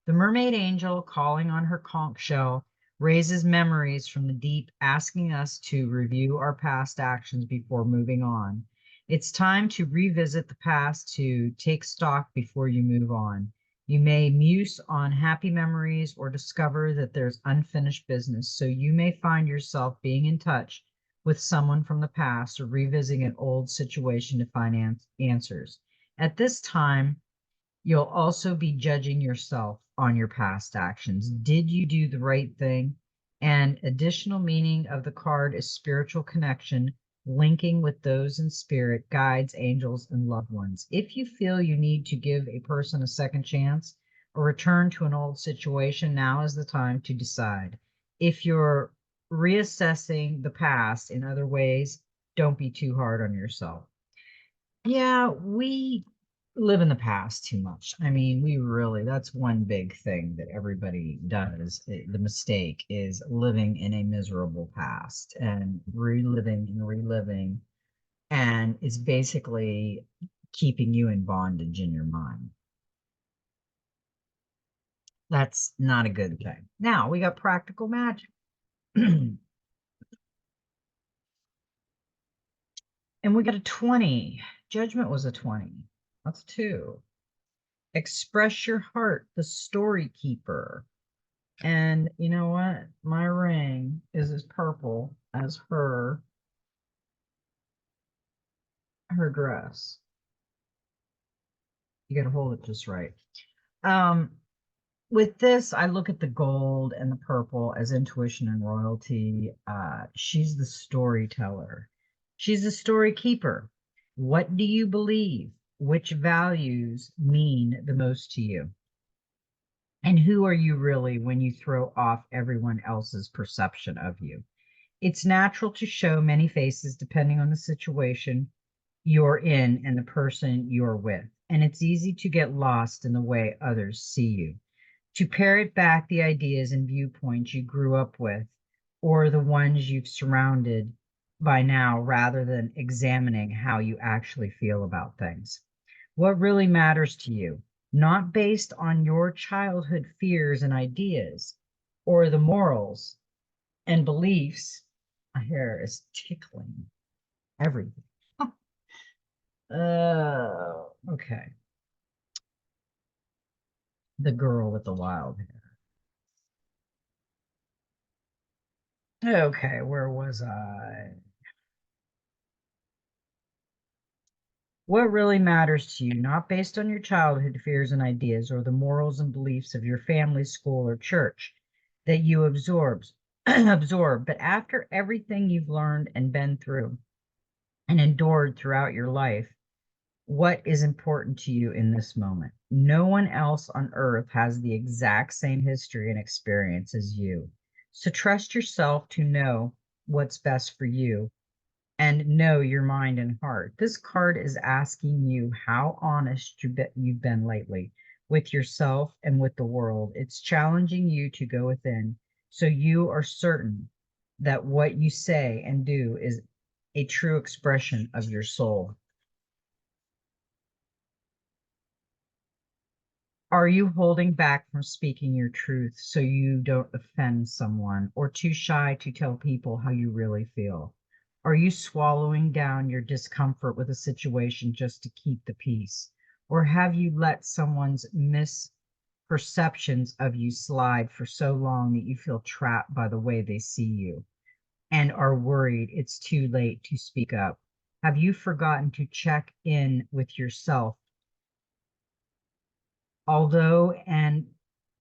mermaid angel calling on her conch shell raises memories from the deep, asking us to review our past actions before moving on. It's time to revisit the past, to take stock before you move on. You may muse on happy memories or discover that there's unfinished business, so you may find yourself being in touch with someone from the past or revisiting an old situation to find answers. At this time, you'll also be judging yourself on your past actions. Did you do the right thing? And additional meaning of the card is spiritual connection, linking with those in spirit, guides, angels, and loved ones. If you feel you need to give a person a second chance or return to an old situation, now is the time to decide. If you're reassessing the past in other ways, don't be too hard on yourself. Yeah, we live in the past too much. I mean, that's one big thing that everybody does. The mistake is living in a miserable past and reliving and reliving. And it's basically keeping you in bondage in your mind. That's not a good thing. Now we got practical magic. And we got a 20. Judgment was a 20. That's 2. Express your heart, the story keeper. And you know what? My ring is as purple as her dress. You got to hold it just right. Um, with this, I look at the gold and the purple as intuition and royalty. She's the storyteller. She's the story keeper. What do you believe? Which values mean the most to you? And who are you really when you throw off everyone else's perception of you? It's natural to show many faces depending on the situation you're in and the person you're with. And it's easy to get lost in the way others see you. To parrot back the ideas and viewpoints you grew up with, or the ones you've surrounded by now, rather than examining how you actually feel about things. What really matters to you, not based on your childhood fears and ideas, or the morals and beliefs. My hair is tickling everything. Okay. The girl with the wild hair. Okay, where was I? What really matters to you, not based on your childhood fears and ideas or the morals and beliefs of your family, school, or church that you absorb, but after everything you've learned and been through and endured throughout your life, what is important to you in this moment? No one else on earth has the exact same history and experience as you. So trust yourself to know what's best for you and know your mind and heart. This card is asking you how honest you've been lately with yourself and with the world. It's challenging you to go within so you are certain that what you say and do is a true expression of your soul. Are you holding back from speaking your truth so you don't offend someone, or too shy to tell people how you really feel? Are you swallowing down your discomfort with a situation just to keep the peace? Or have you let someone's misperceptions of you slide for so long that you feel trapped by the way they see you and are worried it's too late to speak up? Have you forgotten to check in with yourself, although and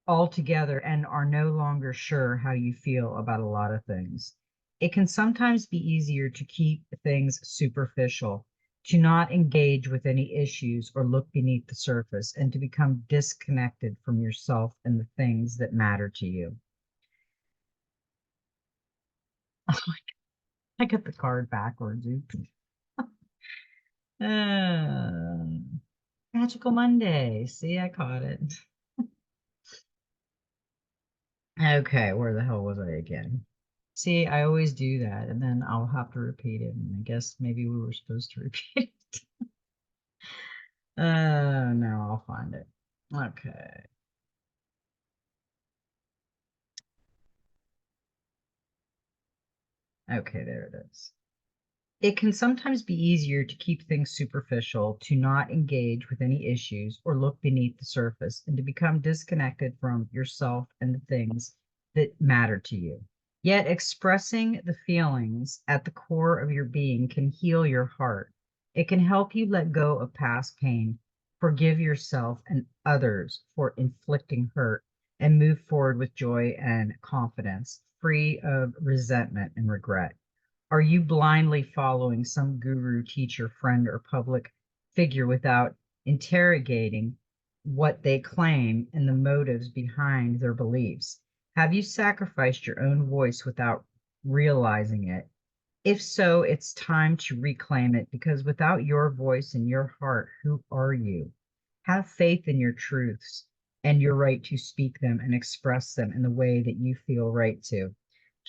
altogether, and are no longer sure how you feel about a lot of things? It can sometimes be easier to keep things superficial, to not engage with any issues or look beneath the surface, and to become disconnected from yourself and the things that matter to you. I got the card backwards. Oops. Uh, Magical Monday. See, I caught it. Okay, where the hell was I again? See, I always do that, and then I'll have to repeat it, and I guess maybe we were supposed to repeat it. No, I'll find it. Okay. Okay, there it is. It can sometimes be easier to keep things superficial, to not engage with any issues or look beneath the surface, and to become disconnected from yourself and the things that matter to you. Yet expressing the feelings at the core of your being can heal your heart. It can help you let go of past pain, forgive yourself and others for inflicting hurt, and move forward with joy and confidence, free of resentment and regret. Are you blindly following some guru, teacher, friend, or public figure without interrogating what they claim and the motives behind their beliefs? Have you sacrificed your own voice without realizing it? If so, it's time to reclaim it, because without your voice and your heart, who are you? Have faith in your truths and your right to speak them and express them in the way that you feel right to.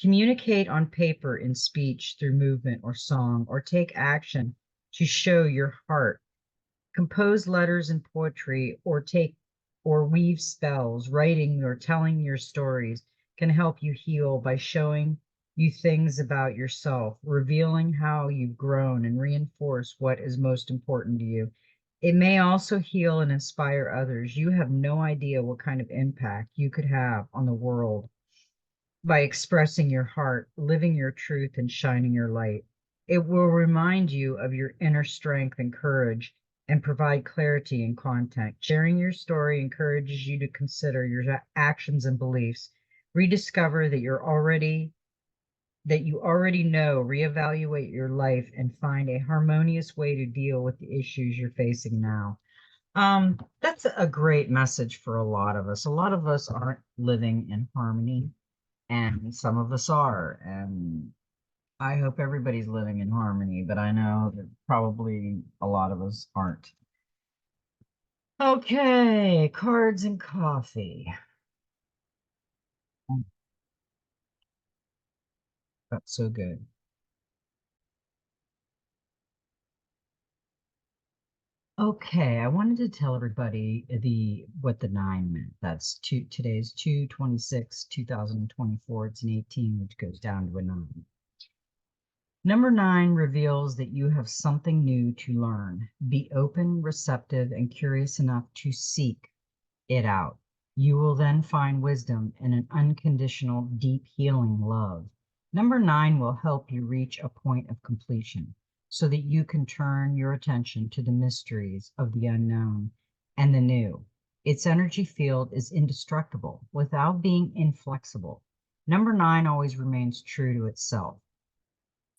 Communicate on paper, in speech, through movement or song, or take action to show your heart. Compose letters and poetry, or weave spells. Writing or telling your stories can help you heal by showing you things about yourself, revealing how you've grown, and reinforce what is most important to you. It may also heal and inspire others. You have no idea what kind of impact you could have on the world by expressing your heart, living your truth, and shining your light. It will remind you of your inner strength and courage and provide clarity in content. Sharing your story encourages you to consider your actions and beliefs, rediscover that you already know, reevaluate your life, and find a harmonious way to deal with the issues you're facing now. That's a great message for a lot of us. A lot of us aren't living in harmony, and some of us are. And I hope everybody's living in harmony, but I know that probably a lot of us aren't. Okay, cards and coffee. Oh, that's so good. Okay, I wanted to tell everybody the what the nine meant. That's today's 2/26, 2024. It's an 18, which goes down to a nine. Number nine reveals that you have something new to learn. Be open, receptive, and curious enough to seek it out. You will then find wisdom and an unconditional, deep healing love. Number nine will help you reach a point of completion so that you can turn your attention to the mysteries of the unknown and the new. Its energy field is indestructible without being inflexible. Number nine always remains true to itself.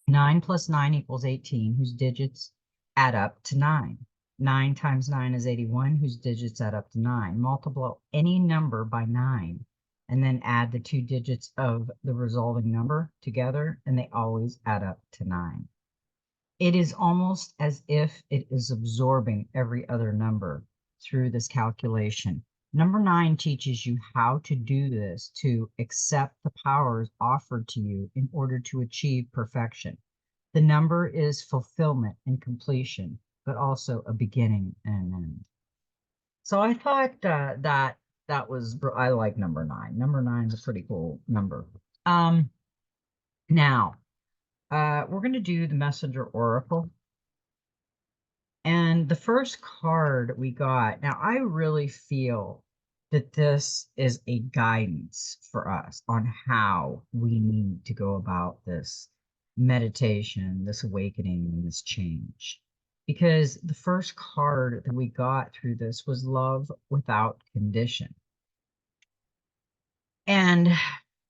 9 plus 9 equals 18, whose digits add up to 9. 9 times 9 is 81, whose digits add up to 9. Multiply any number by 9, and then add the two digits of the resulting number together, and they always add up to 9. It is almost as if it is absorbing every other number through this calculation. Number nine teaches you how to do this, to accept the powers offered to you in order to achieve perfection. The number is fulfillment and completion, but also a beginning and an end. So I thought that was I like number nine. Number nine is a pretty cool number. Um, Now we're gonna do the Messenger Oracle, and the first card we got. Now I really feel that this is a guidance for us on how we need to go about this meditation, this awakening, and this change. Because the first card that we got through this was love without condition. And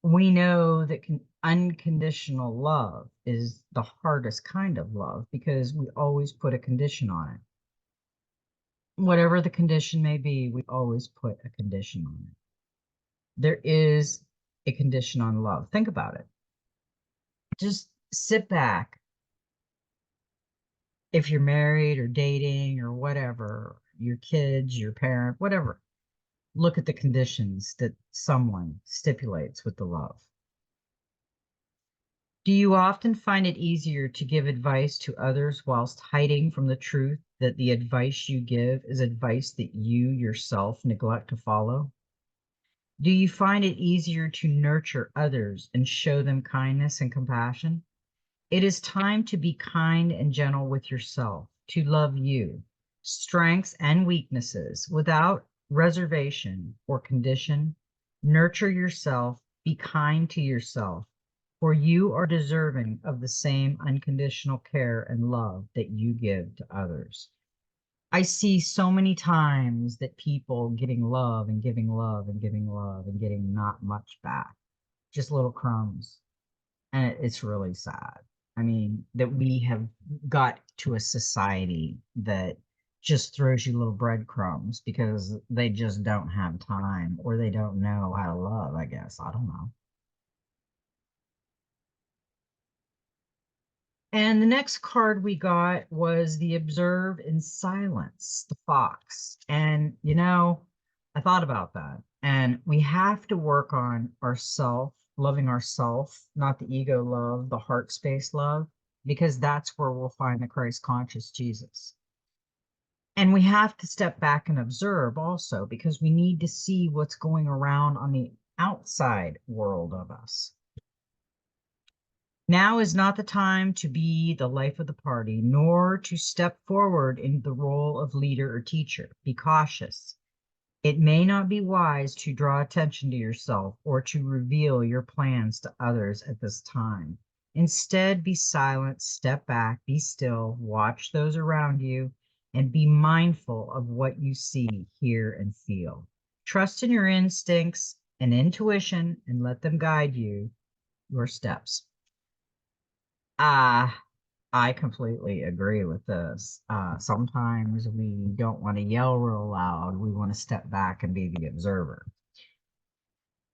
we know that unconditional love is the hardest kind of love because we always put a condition on it. Whatever the condition may be, we always put a condition on it. There is a condition on love. Think about it. Just sit back. If you're married or dating or whatever, your kids, your parent, whatever, look at the conditions that someone stipulates with the love. Do you often find it easier to give advice to others whilst hiding from the truth that the advice you give is advice that you yourself neglect to follow? Do you find it easier to nurture others and show them kindness and compassion? It is time to be kind and gentle with yourself, to love you, strengths and weaknesses without reservation or condition. Nurture yourself, be kind to yourself, for you are deserving of the same unconditional care and love that you give to others. I see so many times that people getting love and giving love and giving love and getting not much back, just little crumbs. And it's really sad. I mean, that we have got to a society that just throws you little breadcrumbs because they just don't have time or they don't know how to love, I guess. I don't know. And the next card we got was the Observe in Silence, the fox. And, I thought about that. And we have to work on ourself, loving ourself, not the ego love, the heart space love, because that's where we'll find the Christ conscious Jesus. And we have to step back and observe also, because we need to see what's going around on the outside world of us. Now is not the time to be the life of the party, nor to step forward in the role of leader or teacher. Be cautious. It may not be wise to draw attention to yourself or to reveal your plans to others at this time. Instead, be silent, step back, be still, watch those around you, and be mindful of what you see, hear, and feel. Trust in your instincts and intuition and let them guide your steps. I completely agree with this. Sometimes we don't want to yell real loud. We want to step back and be the observer.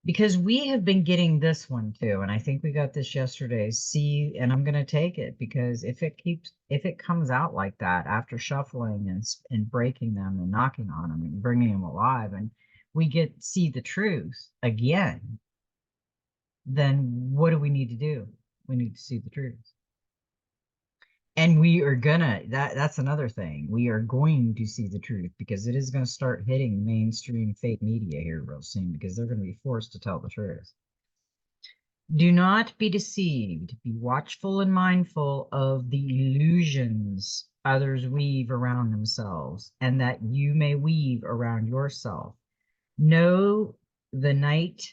Because we have been getting this one too, and I think we got this yesterday. See, and I'm going to take it because if it comes out like that after shuffling and breaking them and knocking on them and bringing them alive, and we see the truth again, then what do we need to do? We need to see the truth. And we are gonna that's another thing. We are going to see the truth because it is going to start hitting mainstream fake media here real soon because they're going to be forced to tell the truth. Do not be deceived. Be watchful and mindful of the illusions others weave around themselves and that you may weave around yourself. Know the night,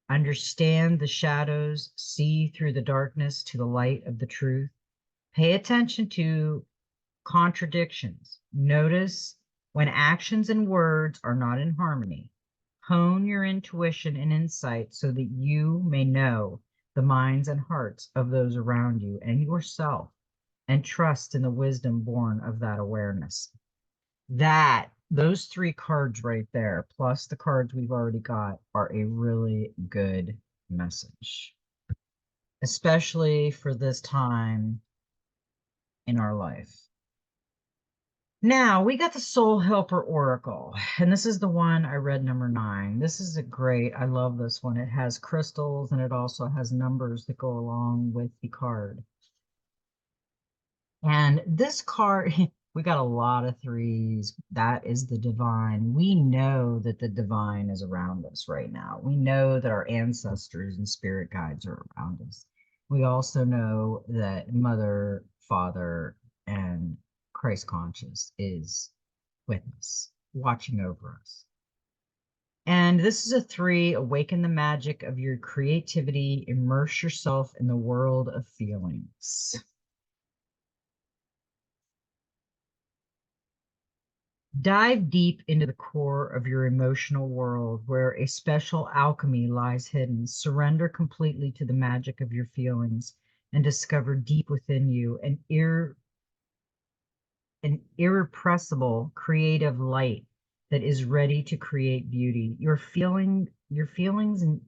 understand the shadows, see through the darkness to the light of the truth. Pay attention to contradictions. Notice when actions and words are not in harmony. Hone your intuition and insight so that you may know the minds and hearts of those around you and yourself, and trust in the wisdom born of that awareness. Those three cards right there, plus the cards we've already got, are a really good message, especially for this time in our life. Now we got the Soul Helper Oracle, and this is the one I read, number 9. This is I love this one. It has crystals and it also has numbers that go along with the card. And this card, We got a lot of threes. That is the divine. We know that the divine is around us right now. We know that our ancestors and spirit guides are around us. We also know that Mother, Father, and Christ conscious is with us, watching over us. And this is a three: awaken the magic of your creativity, immerse yourself in the world of feelings. Dive deep into the core of your emotional world where a special alchemy lies hidden. Surrender completely to the magic of your feelings and discover deep within you an irrepressible creative light that is ready to create beauty. Your feelings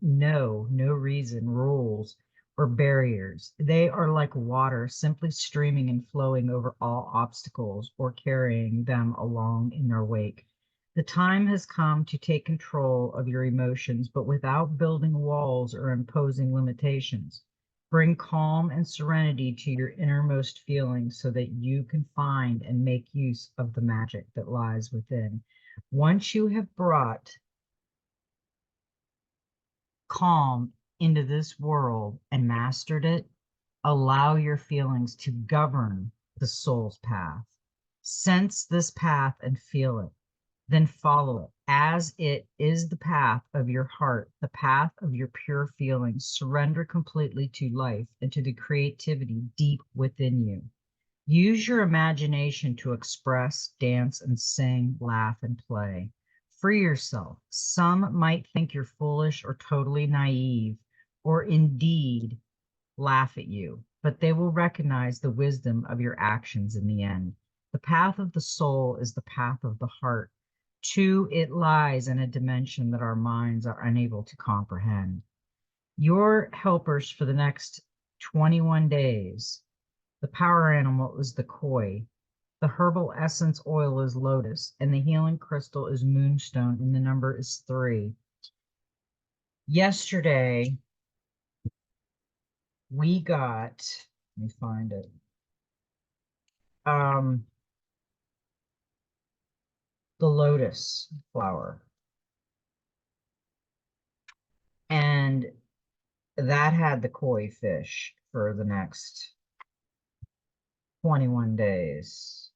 know no reason, rules, or barriers. They are like water, simply streaming and flowing over all obstacles or carrying them along in their wake. The time has come to take control of your emotions, but without building walls or imposing limitations. Bring calm and serenity to your innermost feelings so that you can find and make use of the magic that lies within. Once you have brought calm into this world and mastered it, allow your feelings to govern the soul's path. Sense this path and feel it, then follow it as it is the path of your heart, the path of your pure feelings. Surrender completely to life and to the creativity deep within you. Use your imagination to express, dance, and sing, laugh, and play. Free yourself. Some might think you're foolish or totally naive, or indeed laugh at you, but they will recognize the wisdom of your actions in the end. The path of the soul is the path of the heart. Too, it lies in a dimension that our minds are unable to comprehend. Your helpers for the next 21 days. The power animal is the koi. The herbal essence oil is lotus, and the healing crystal is moonstone, and the number is 3. Yesterday, we got, let me find it. The lotus flower. And that had the koi fish for the next 21 days.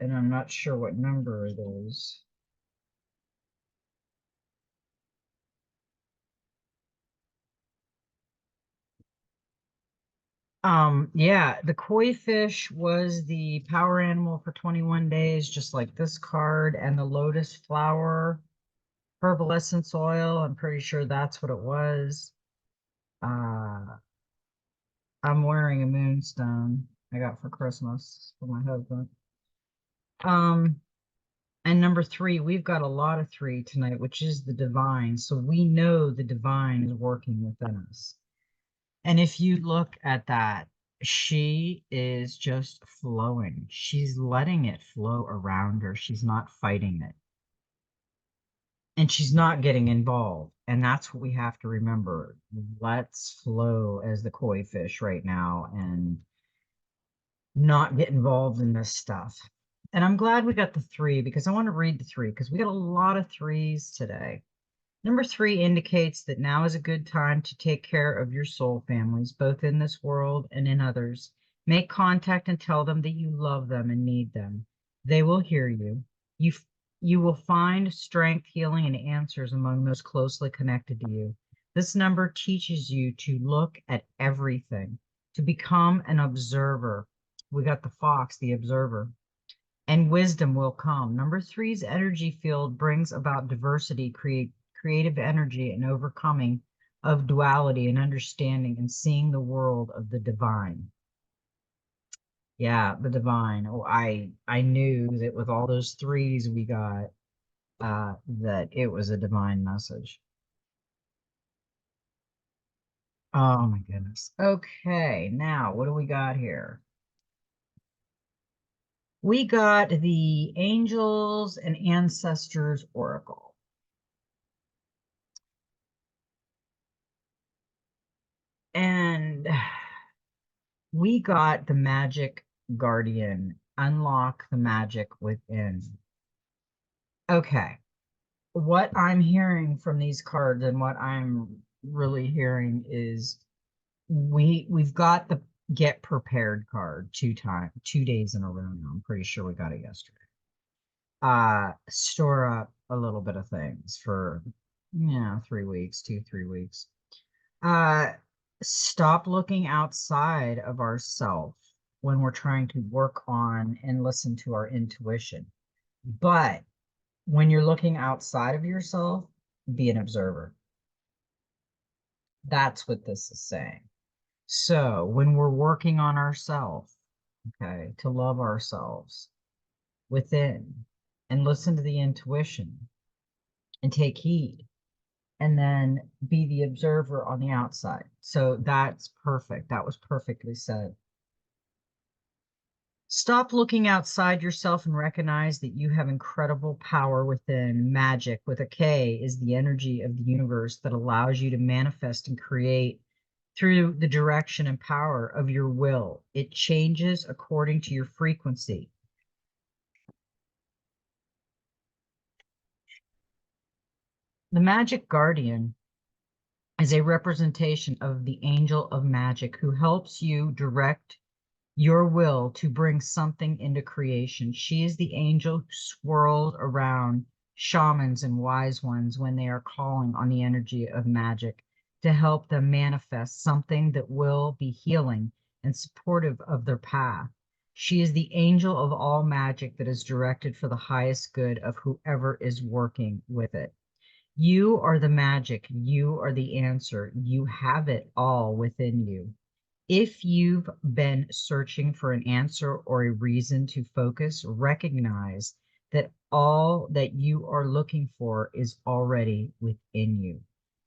And I'm not sure what number it is. Yeah, the koi fish was the power animal for 21 days, just like this card, and the lotus flower, herbal essence oil. I'm pretty sure that's what it was. I'm wearing a moonstone I got for Christmas for my husband. And number 3, we've got a lot of 3 tonight, which is the divine. So we know the divine is working within us. And if you look at that, she is just flowing. She's letting it flow around her. She's not fighting it. And she's not getting involved. And that's what we have to remember. Let's flow as the koi fish right now and not get involved in this stuff. And I'm glad we got the 3 because I want to read the 3 because we got a lot of 3s today. Number 3 indicates that now is a good time to take care of your soul families, both in this world and in others. Make contact and tell them that you love them and need them. They will hear you. You will find strength, healing, and answers among those closely connected to you. This number teaches you to look at everything, to become an observer. We got the fox, the observer, and wisdom will come. Number 3's energy field brings about diversity, creative energy, and overcoming of duality and understanding and seeing the world of the divine. Yeah, the divine. Oh, I knew that with all those 3s we got, that it was a divine message. Oh my goodness. Okay, now what do we got here? We got the Angels and Ancestors Oracle. And We got the magic guardian. Unlock the magic within. Okay. What I'm hearing from these cards and what I'm really hearing is we've got the get prepared card 2 days in a row now. I'm pretty sure we got it yesterday. Store up a little bit of things for 3 weeks, 3 weeks. Uh, Stop looking outside of ourself when we're trying to work on and listen to our intuition. But when you're looking outside of yourself, be an observer. That's what this is saying. So when we're working on ourselves, okay, to love ourselves within and listen to the intuition and take heed and then be the observer on the outside. So that's perfect. That was perfectly said. Stop looking outside yourself and recognize that you have incredible power within. Magic with a K is the energy of the universe that allows you to manifest and create through the direction and power of your will. It changes according to your frequency. The magic guardian is a representation of the angel of magic who helps you direct your will to bring something into creation. She is the angel who swirled around shamans and wise ones when they are calling on the energy of magic to help them manifest something that will be healing and supportive of their path. She is the angel of all magic that is directed for the highest good of whoever is working with it. You are the magic. You are the answer. You have it all within you. If you've been searching for an answer or a reason to focus, recognize that all that you are looking for is already within you.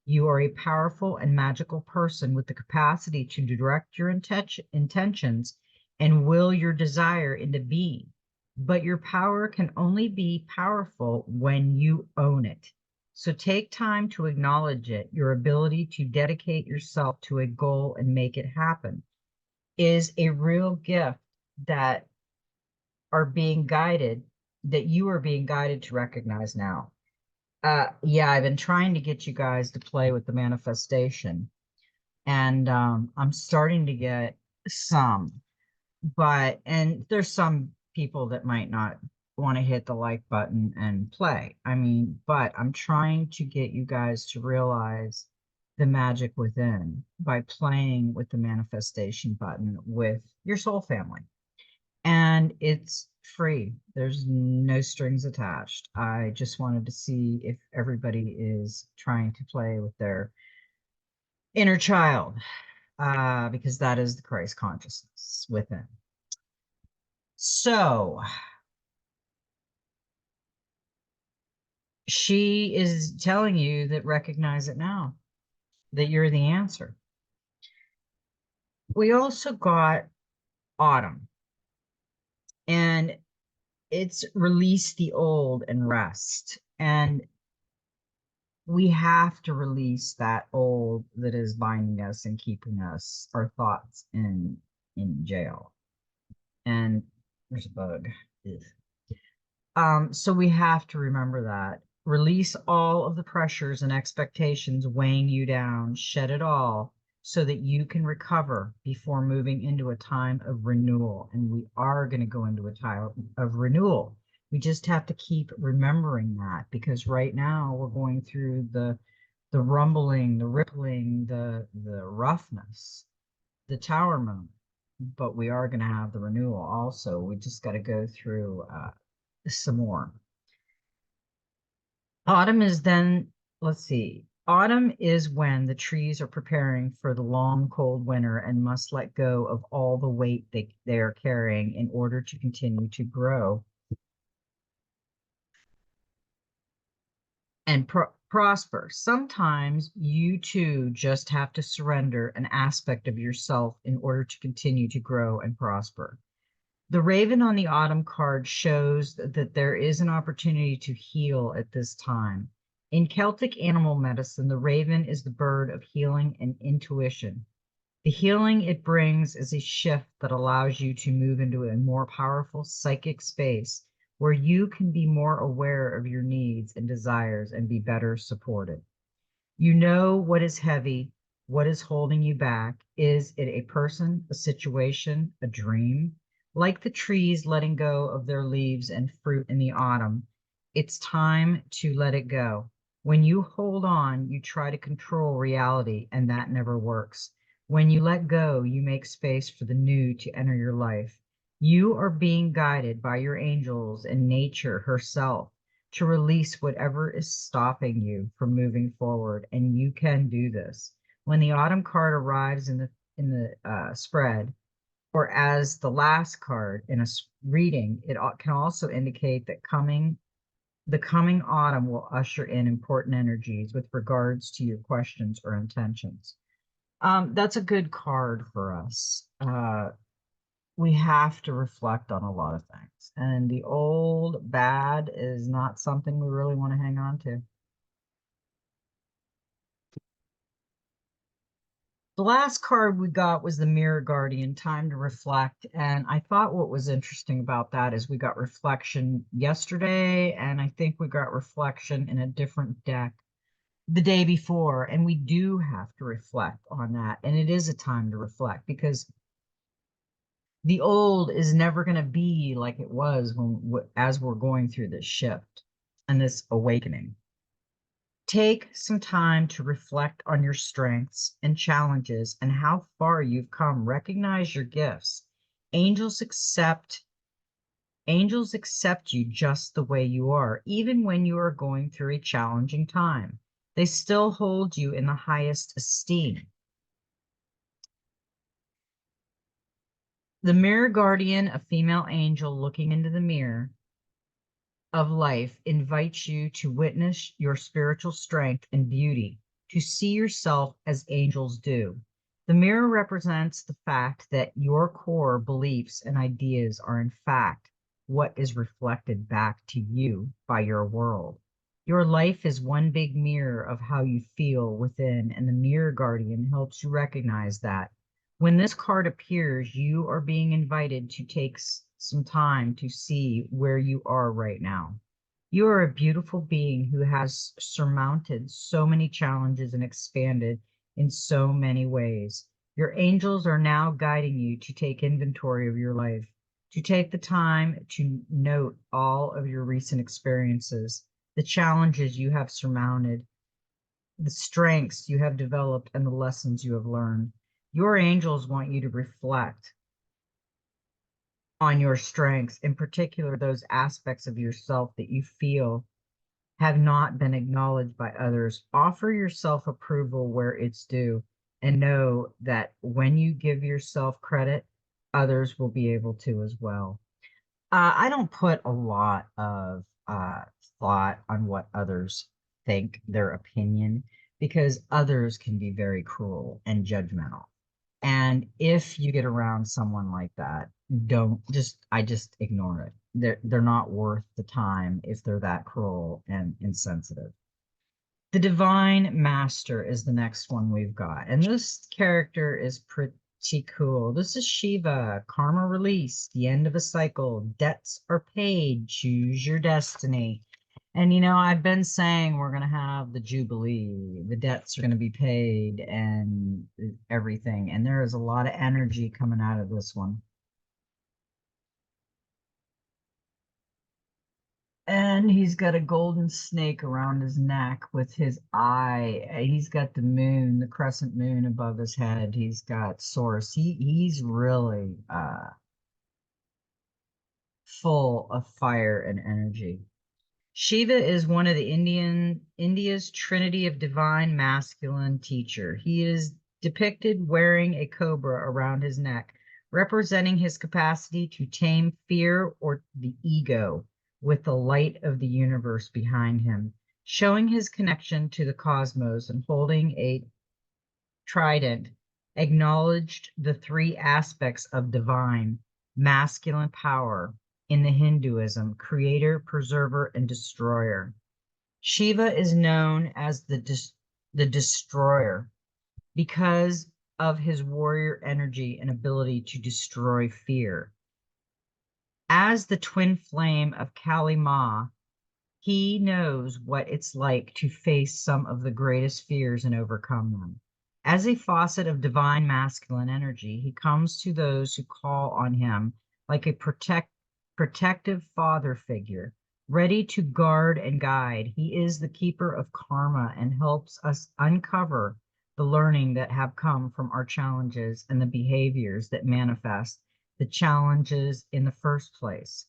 You are a powerful and magical person with the capacity to direct your intentions and will your desire into being. But your power can only be powerful when you own it. So take time to acknowledge it. Your ability to dedicate yourself to a goal and make it happen is a real gift that are being guided, that you are being guided to recognize now. Yeah, I've been trying to get you guys to play with the manifestation, and I'm starting to get some, and there's some people that might not want to hit the like button and play. I mean, but I'm trying to get you guys to realize the magic within by playing with the manifestation button with your soul family. And it's free. There's no strings attached. I just wanted to see if everybody is trying to play with their inner child, because that is the Christ consciousness within. So she is telling you that recognize it now, that you're the answer. We also got autumn, and it's release the old and rest. And we have to release that old that is binding us and keeping us, our thoughts in jail. And there's a bug. Ugh. So we have to remember that. Release all of the pressures and expectations weighing you down, shed it all so that you can recover before moving into a time of renewal. And we are going to go into a time of renewal. We just have to keep remembering that, because right now we're going through the rumbling, the rippling, the roughness, the tower moment. But we are going to have the renewal also. We just got to go through some more. Autumn is then, let's see, autumn is when the trees are preparing for the long, cold winter and must let go of all the weight they are carrying in order to continue to grow and prosper. Sometimes you too just have to surrender an aspect of yourself in order to continue to grow and prosper. The raven on the autumn card shows that there is an opportunity to heal at this time. In Celtic animal medicine, the raven is the bird of healing and intuition. The healing it brings is a shift that allows you to move into a more powerful psychic space where you can be more aware of your needs and desires and be better supported. You know what is heavy, what is holding you back. Is it a person, a situation, a dream? Like the trees letting go of their leaves and fruit in the autumn, it's time to let it go. When you hold on, you try to control reality, and that never works. When you let go, you make space for the new to enter your life. You are being guided by your angels and nature herself to release whatever is stopping you from moving forward, and you can do this. When the autumn card arrives in the spread, or as the last card in a reading, it can also indicate that the coming autumn will usher in important energies with regards to your questions or intentions. That's a good card for us. We have to reflect on a lot of things. And the old bad is not something we really want to hang on to. The last card we got was the Mirror Guardian, time to reflect. And I thought what was interesting about that is we got reflection yesterday, and I think we got reflection in a different deck the day before. And we do have to reflect on that. And it is a time to reflect because the old is never going to be like it was when as we're going through this shift and this awakening. Take some time to reflect on your strengths and challenges and how far you've come. Recognize your gifts. Angels accept angels accept you just the way you are, even when you are going through a challenging time. They still hold you in the highest esteem. The mirror guardian, a female angel looking into the mirror of life, invites you to witness your spiritual strength and beauty, to see yourself as angels do. The mirror represents the fact that your core beliefs and ideas are, in fact, what is reflected back to you by your world. Your life is one big mirror of how you feel within, and the mirror guardian helps you recognize that. When this card appears, you are being invited to take some time to see where you are right now. You are a beautiful being who has surmounted so many challenges and expanded in so many ways. Your angels are now guiding you to take inventory of your life, to take the time to note all of your recent experiences, the challenges you have surmounted, the strengths you have developed, and the lessons you have learned. Your angels want you to reflect on your strengths, in particular, those aspects of yourself that you feel have not been acknowledged by others. Offer yourself approval where it's due, and know that when you give yourself credit, others will be able to as well. I don't put a lot of thought on what others think, their opinion, because others can be very cruel and judgmental. And if you get around someone like that, I just ignore it. They're not worth the time if they're that cruel and insensitive. The Divine Master is the next one we've got. And this character is pretty cool. This is Shiva, karma release, the end of a cycle, debts are paid, choose your destiny. And I've been saying we're going to have the Jubilee, the debts are going to be paid and everything. And there is a lot of energy coming out of this one. And he's got a golden snake around his neck with his eye. He's got the moon, the crescent moon above his head. He's got source. He's really full of fire and energy. Shiva is one of the India's trinity of divine masculine teacher. He is depicted wearing a cobra around his neck, representing his capacity to tame fear or the ego with the light of the universe behind him, showing his connection to the cosmos and holding a trident, acknowledged the three aspects of divine masculine power in the Hinduism: creator, preserver, and destroyer. Shiva is known as the destroyer because of his warrior energy and ability to destroy fear. As the twin flame of Kali Ma, he knows what it's like to face some of the greatest fears and overcome them. As a faucet of divine masculine energy, he comes to those who call on him like a protective father figure, ready to guard and guide. He is the keeper of karma and helps us uncover the learning that have come from our challenges and the behaviors that manifest the challenges in the first place.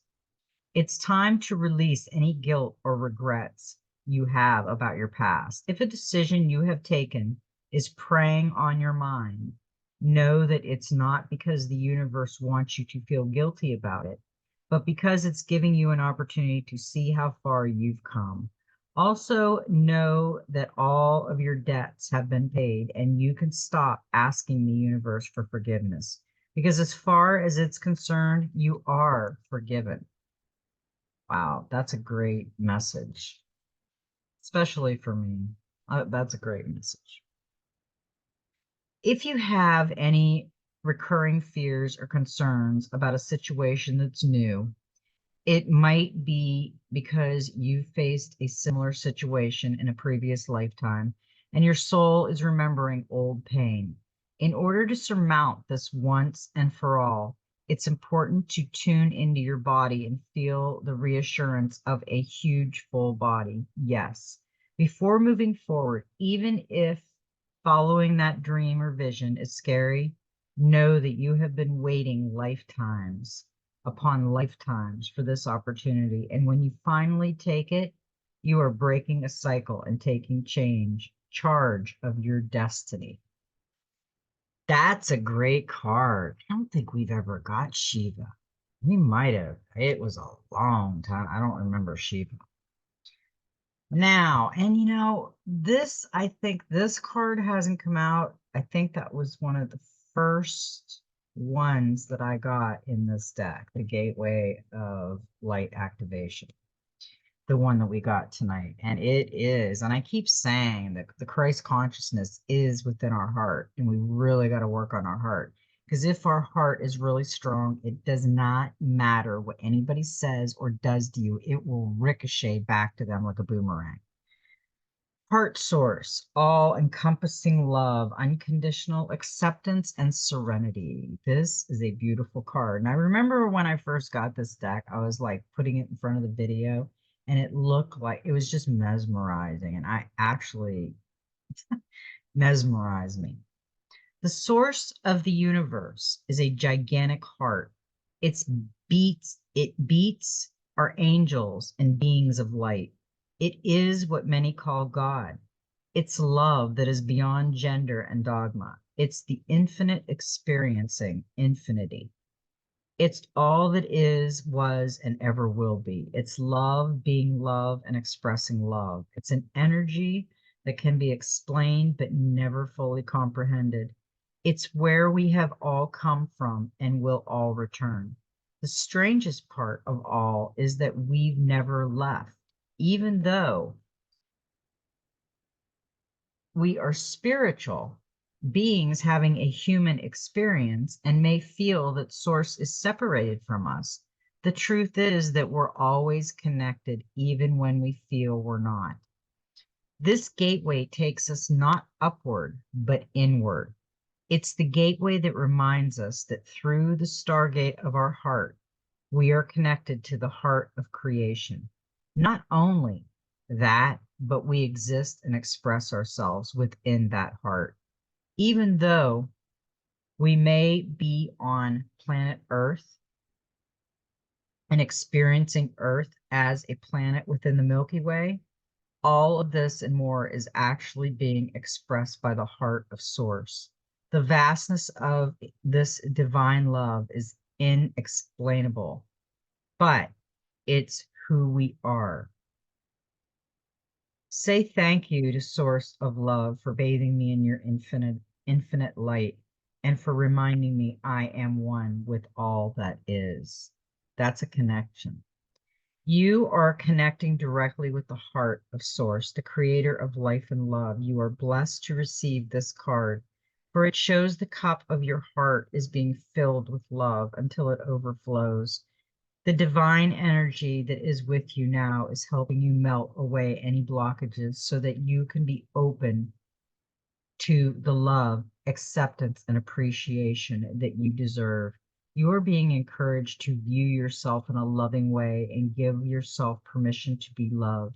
It's time to release any guilt or regrets you have about your past. If a decision you have taken is preying on your mind, know that it's not because the universe wants you to feel guilty about it, but because it's giving you an opportunity to see how far you've come. Also, know that all of your debts have been paid and you can stop asking the universe for forgiveness because, as far as it's concerned, you are forgiven. Wow, that's a great message, especially for me. That's a great message. If you have any recurring fears or concerns about a situation that's new, it might be because you faced a similar situation in a previous lifetime and your soul is remembering old pain. In order to surmount this once and for all, it's important to tune into your body and feel the reassurance of a huge full body. Yes. Before moving forward, even if following that dream or vision is scary, know that you have been waiting lifetimes upon lifetimes for this opportunity. And when you finally take it, you are breaking a cycle and taking charge of your destiny. That's a great card. I don't think we've ever got Shiva. We might have. It was a long time. I don't remember Shiva. Now, and I think this card hasn't come out. I think that was one of the first ones that I got in this deck, the Gateway of Light Activation, the one that we got tonight. And it is, and I keep saying that the Christ consciousness is within our heart, and we really got to work on our heart. Because if our heart is really strong, it does not matter what anybody says or does to you, it will ricochet back to them like a boomerang. Heart source, all encompassing love, unconditional acceptance, and serenity. This is a beautiful card. And I remember when I first got this deck, I was like putting it in front of the video, and it looked like it was just mesmerizing. And I actually mesmerized me. The source of the universe is a gigantic heart. It beats our angels and beings of light. It is what many call God. It's love that is beyond gender and dogma. It's the infinite experiencing infinity. It's all that is, was, and ever will be. It's love being love and expressing love. It's an energy that can be explained but never fully comprehended. It's where we have all come from and will all return. The strangest part of all is that we've never left, even though we are spiritual beings having a human experience and may feel that source is separated from us. The truth is that we're always connected, even when we feel we're not. This gateway takes us not upward, but inward. It's the gateway that reminds us that through the stargate of our heart, we are connected to the heart of creation. Not only that, but we exist and express ourselves within that heart. Even though we may be on planet Earth and experiencing Earth as a planet within the Milky Way, all of this and more is actually being expressed by the heart of Source. The vastness of this divine love is inexplainable, but it's who we are. Say thank you to Source of Love for bathing me in your infinite light and for reminding me I am one with all that is. That's a connection. You are connecting directly with the heart of Source, the creator of life and love. You are blessed to receive this card For it shows the cup of your heart is being filled with love until it overflows. The divine energy that is with you now is helping you melt away any blockages so that you can be open to the love, acceptance, and appreciation that you deserve. You are being encouraged to view yourself in a loving way and give yourself permission to be loved.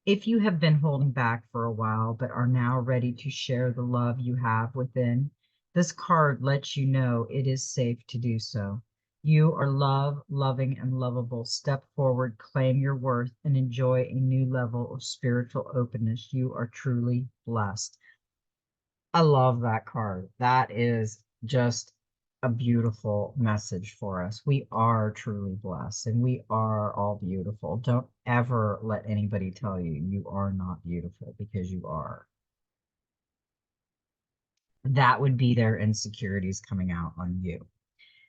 If you have been holding back for a while but are now ready to share the love you have within, this card lets you know it is safe to do so. You are loved, loving, and lovable. Step forward, claim your worth, and enjoy a new level of spiritual openness. You are truly blessed. I love that card. That is just a beautiful message for us. We are truly blessed and we are all beautiful. Don't ever let anybody tell you you are not beautiful, because you are. That would be their insecurities coming out on you.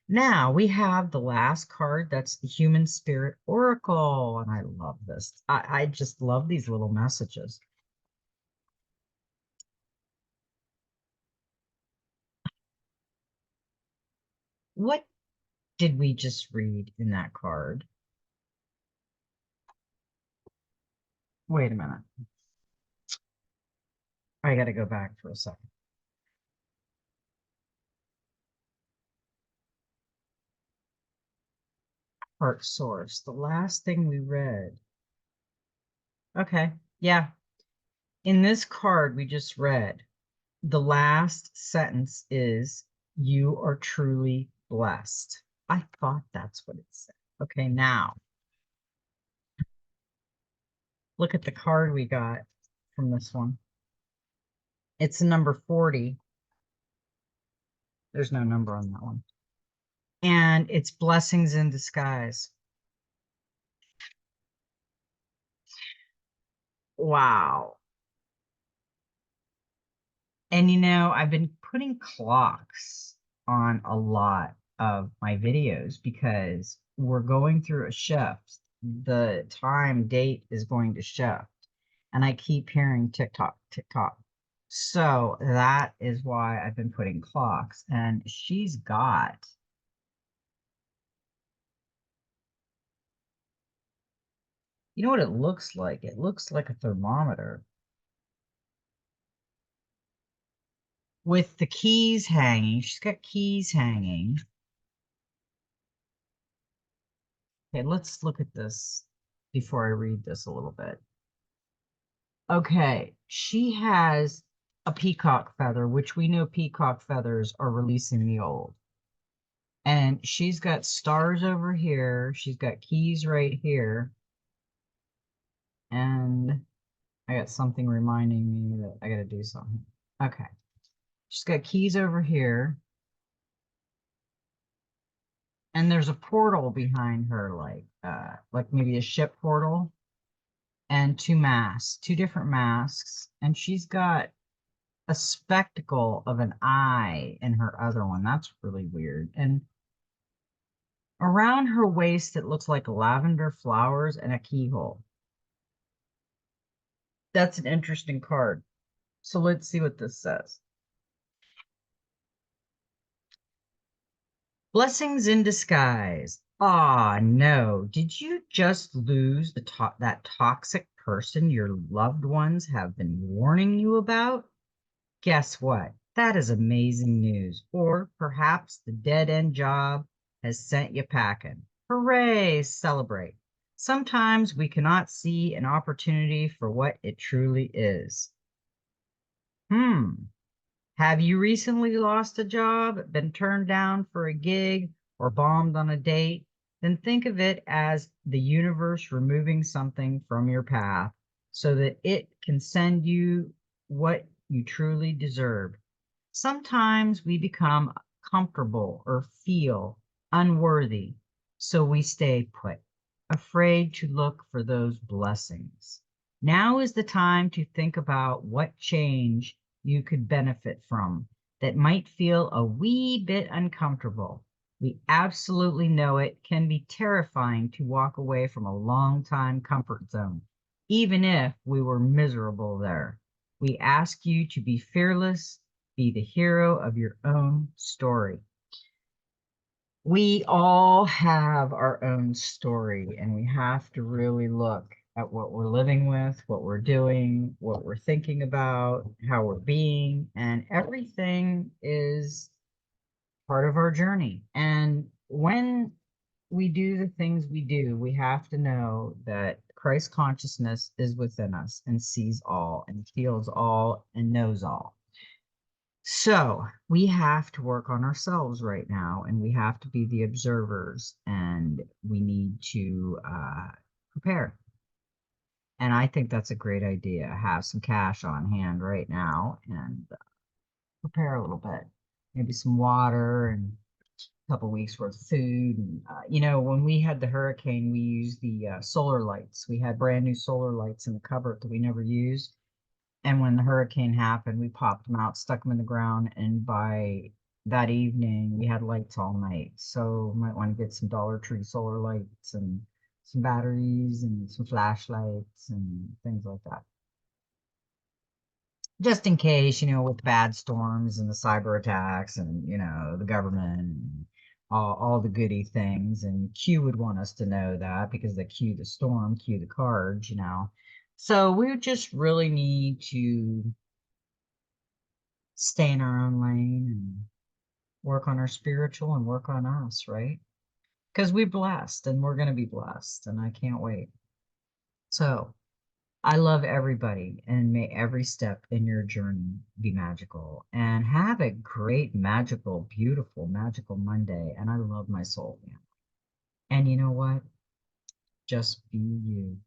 Now we have the last card. That's the Human Spirit Oracle. And I love this. I just love these little messages. What did we just read in that card? Wait a minute. I got to go back for a second. Heart source. The last thing we read. Okay. Yeah. In this card we just read, the last sentence is, you are truly blessed. I thought that's what it said. Okay. Now look at the card we got from this one. It's number 40. There's no number on that one. And it's blessings in disguise. Wow. And I've been putting clocks on a lot of my videos because we're going through a shift. The time date is going to shift. And I keep hearing tick tock, tick tock. So that is why I've been putting clocks. And she's got, you know what it looks like? It looks like a thermometer with the keys hanging. She's got keys hanging. Okay, let's look at this before I read this a little bit. Okay, she has a peacock feather, which we know peacock feathers are releasing the old. And she's got stars over here. She's got keys right here. And I got something reminding me that I got to do something. Okay. She's got keys over here. And there's a portal behind her, like maybe a ship portal, and two masks, two different masks. And she's got a spectacle of an eye in her other one. That's really weird. And around her waist, it looks like lavender flowers and a keyhole. That's an interesting card. So let's see what this says. Blessings in disguise. Ah, no. Did you just lose that toxic person your loved ones have been warning you about? Guess what? That is amazing news. Or perhaps the dead-end job has sent you packing. Hooray! Celebrate. Sometimes we cannot see an opportunity for what it truly is. Have you recently lost a job, been turned down for a gig, or bombed on a date? Then think of it as the universe removing something from your path so that it can send you what you truly deserve. Sometimes we become comfortable or feel unworthy, so we stay put, afraid to look for those blessings. Now is the time to think about what change you could benefit from that might feel a wee bit uncomfortable. We absolutely know it can be terrifying to walk away from a long time comfort zone, even if we were miserable there. We ask you to be fearless, Be the hero of your own story. We all have our own story, and we have to really look at what we're living with, what we're doing, what we're thinking about, how we're being, and everything is part of our journey. And when we do the things we do, we have to know that Christ consciousness is within us and sees all and feels all and knows all. So we have to work on ourselves right now, and we have to be the observers, and we need to prepare. And I think that's a great idea. Have some cash on hand right now and prepare a little bit. Maybe some water and couple weeks worth of food. And, when we had the hurricane, we used the solar lights. We had brand new solar lights in the cupboard that we never used. And when the hurricane happened, we popped them out, stuck them in the ground, and by that evening, we had lights all night. So you might want to get some Dollar Tree solar lights and some batteries and some flashlights and things like that, just in case, with bad storms and the cyber attacks and, the government and all the goody things. And Q would want us to know that because they cue the storm, cue the cards. So we just really need to stay in our own lane and work on our spiritual and work on us, right? Because we're blessed and we're going to be blessed. And I can't wait. So, I love everybody, and may every step in your journey be magical. And have a great, magical, beautiful, magical Monday. And I love my soul family. And you know what? Just be you.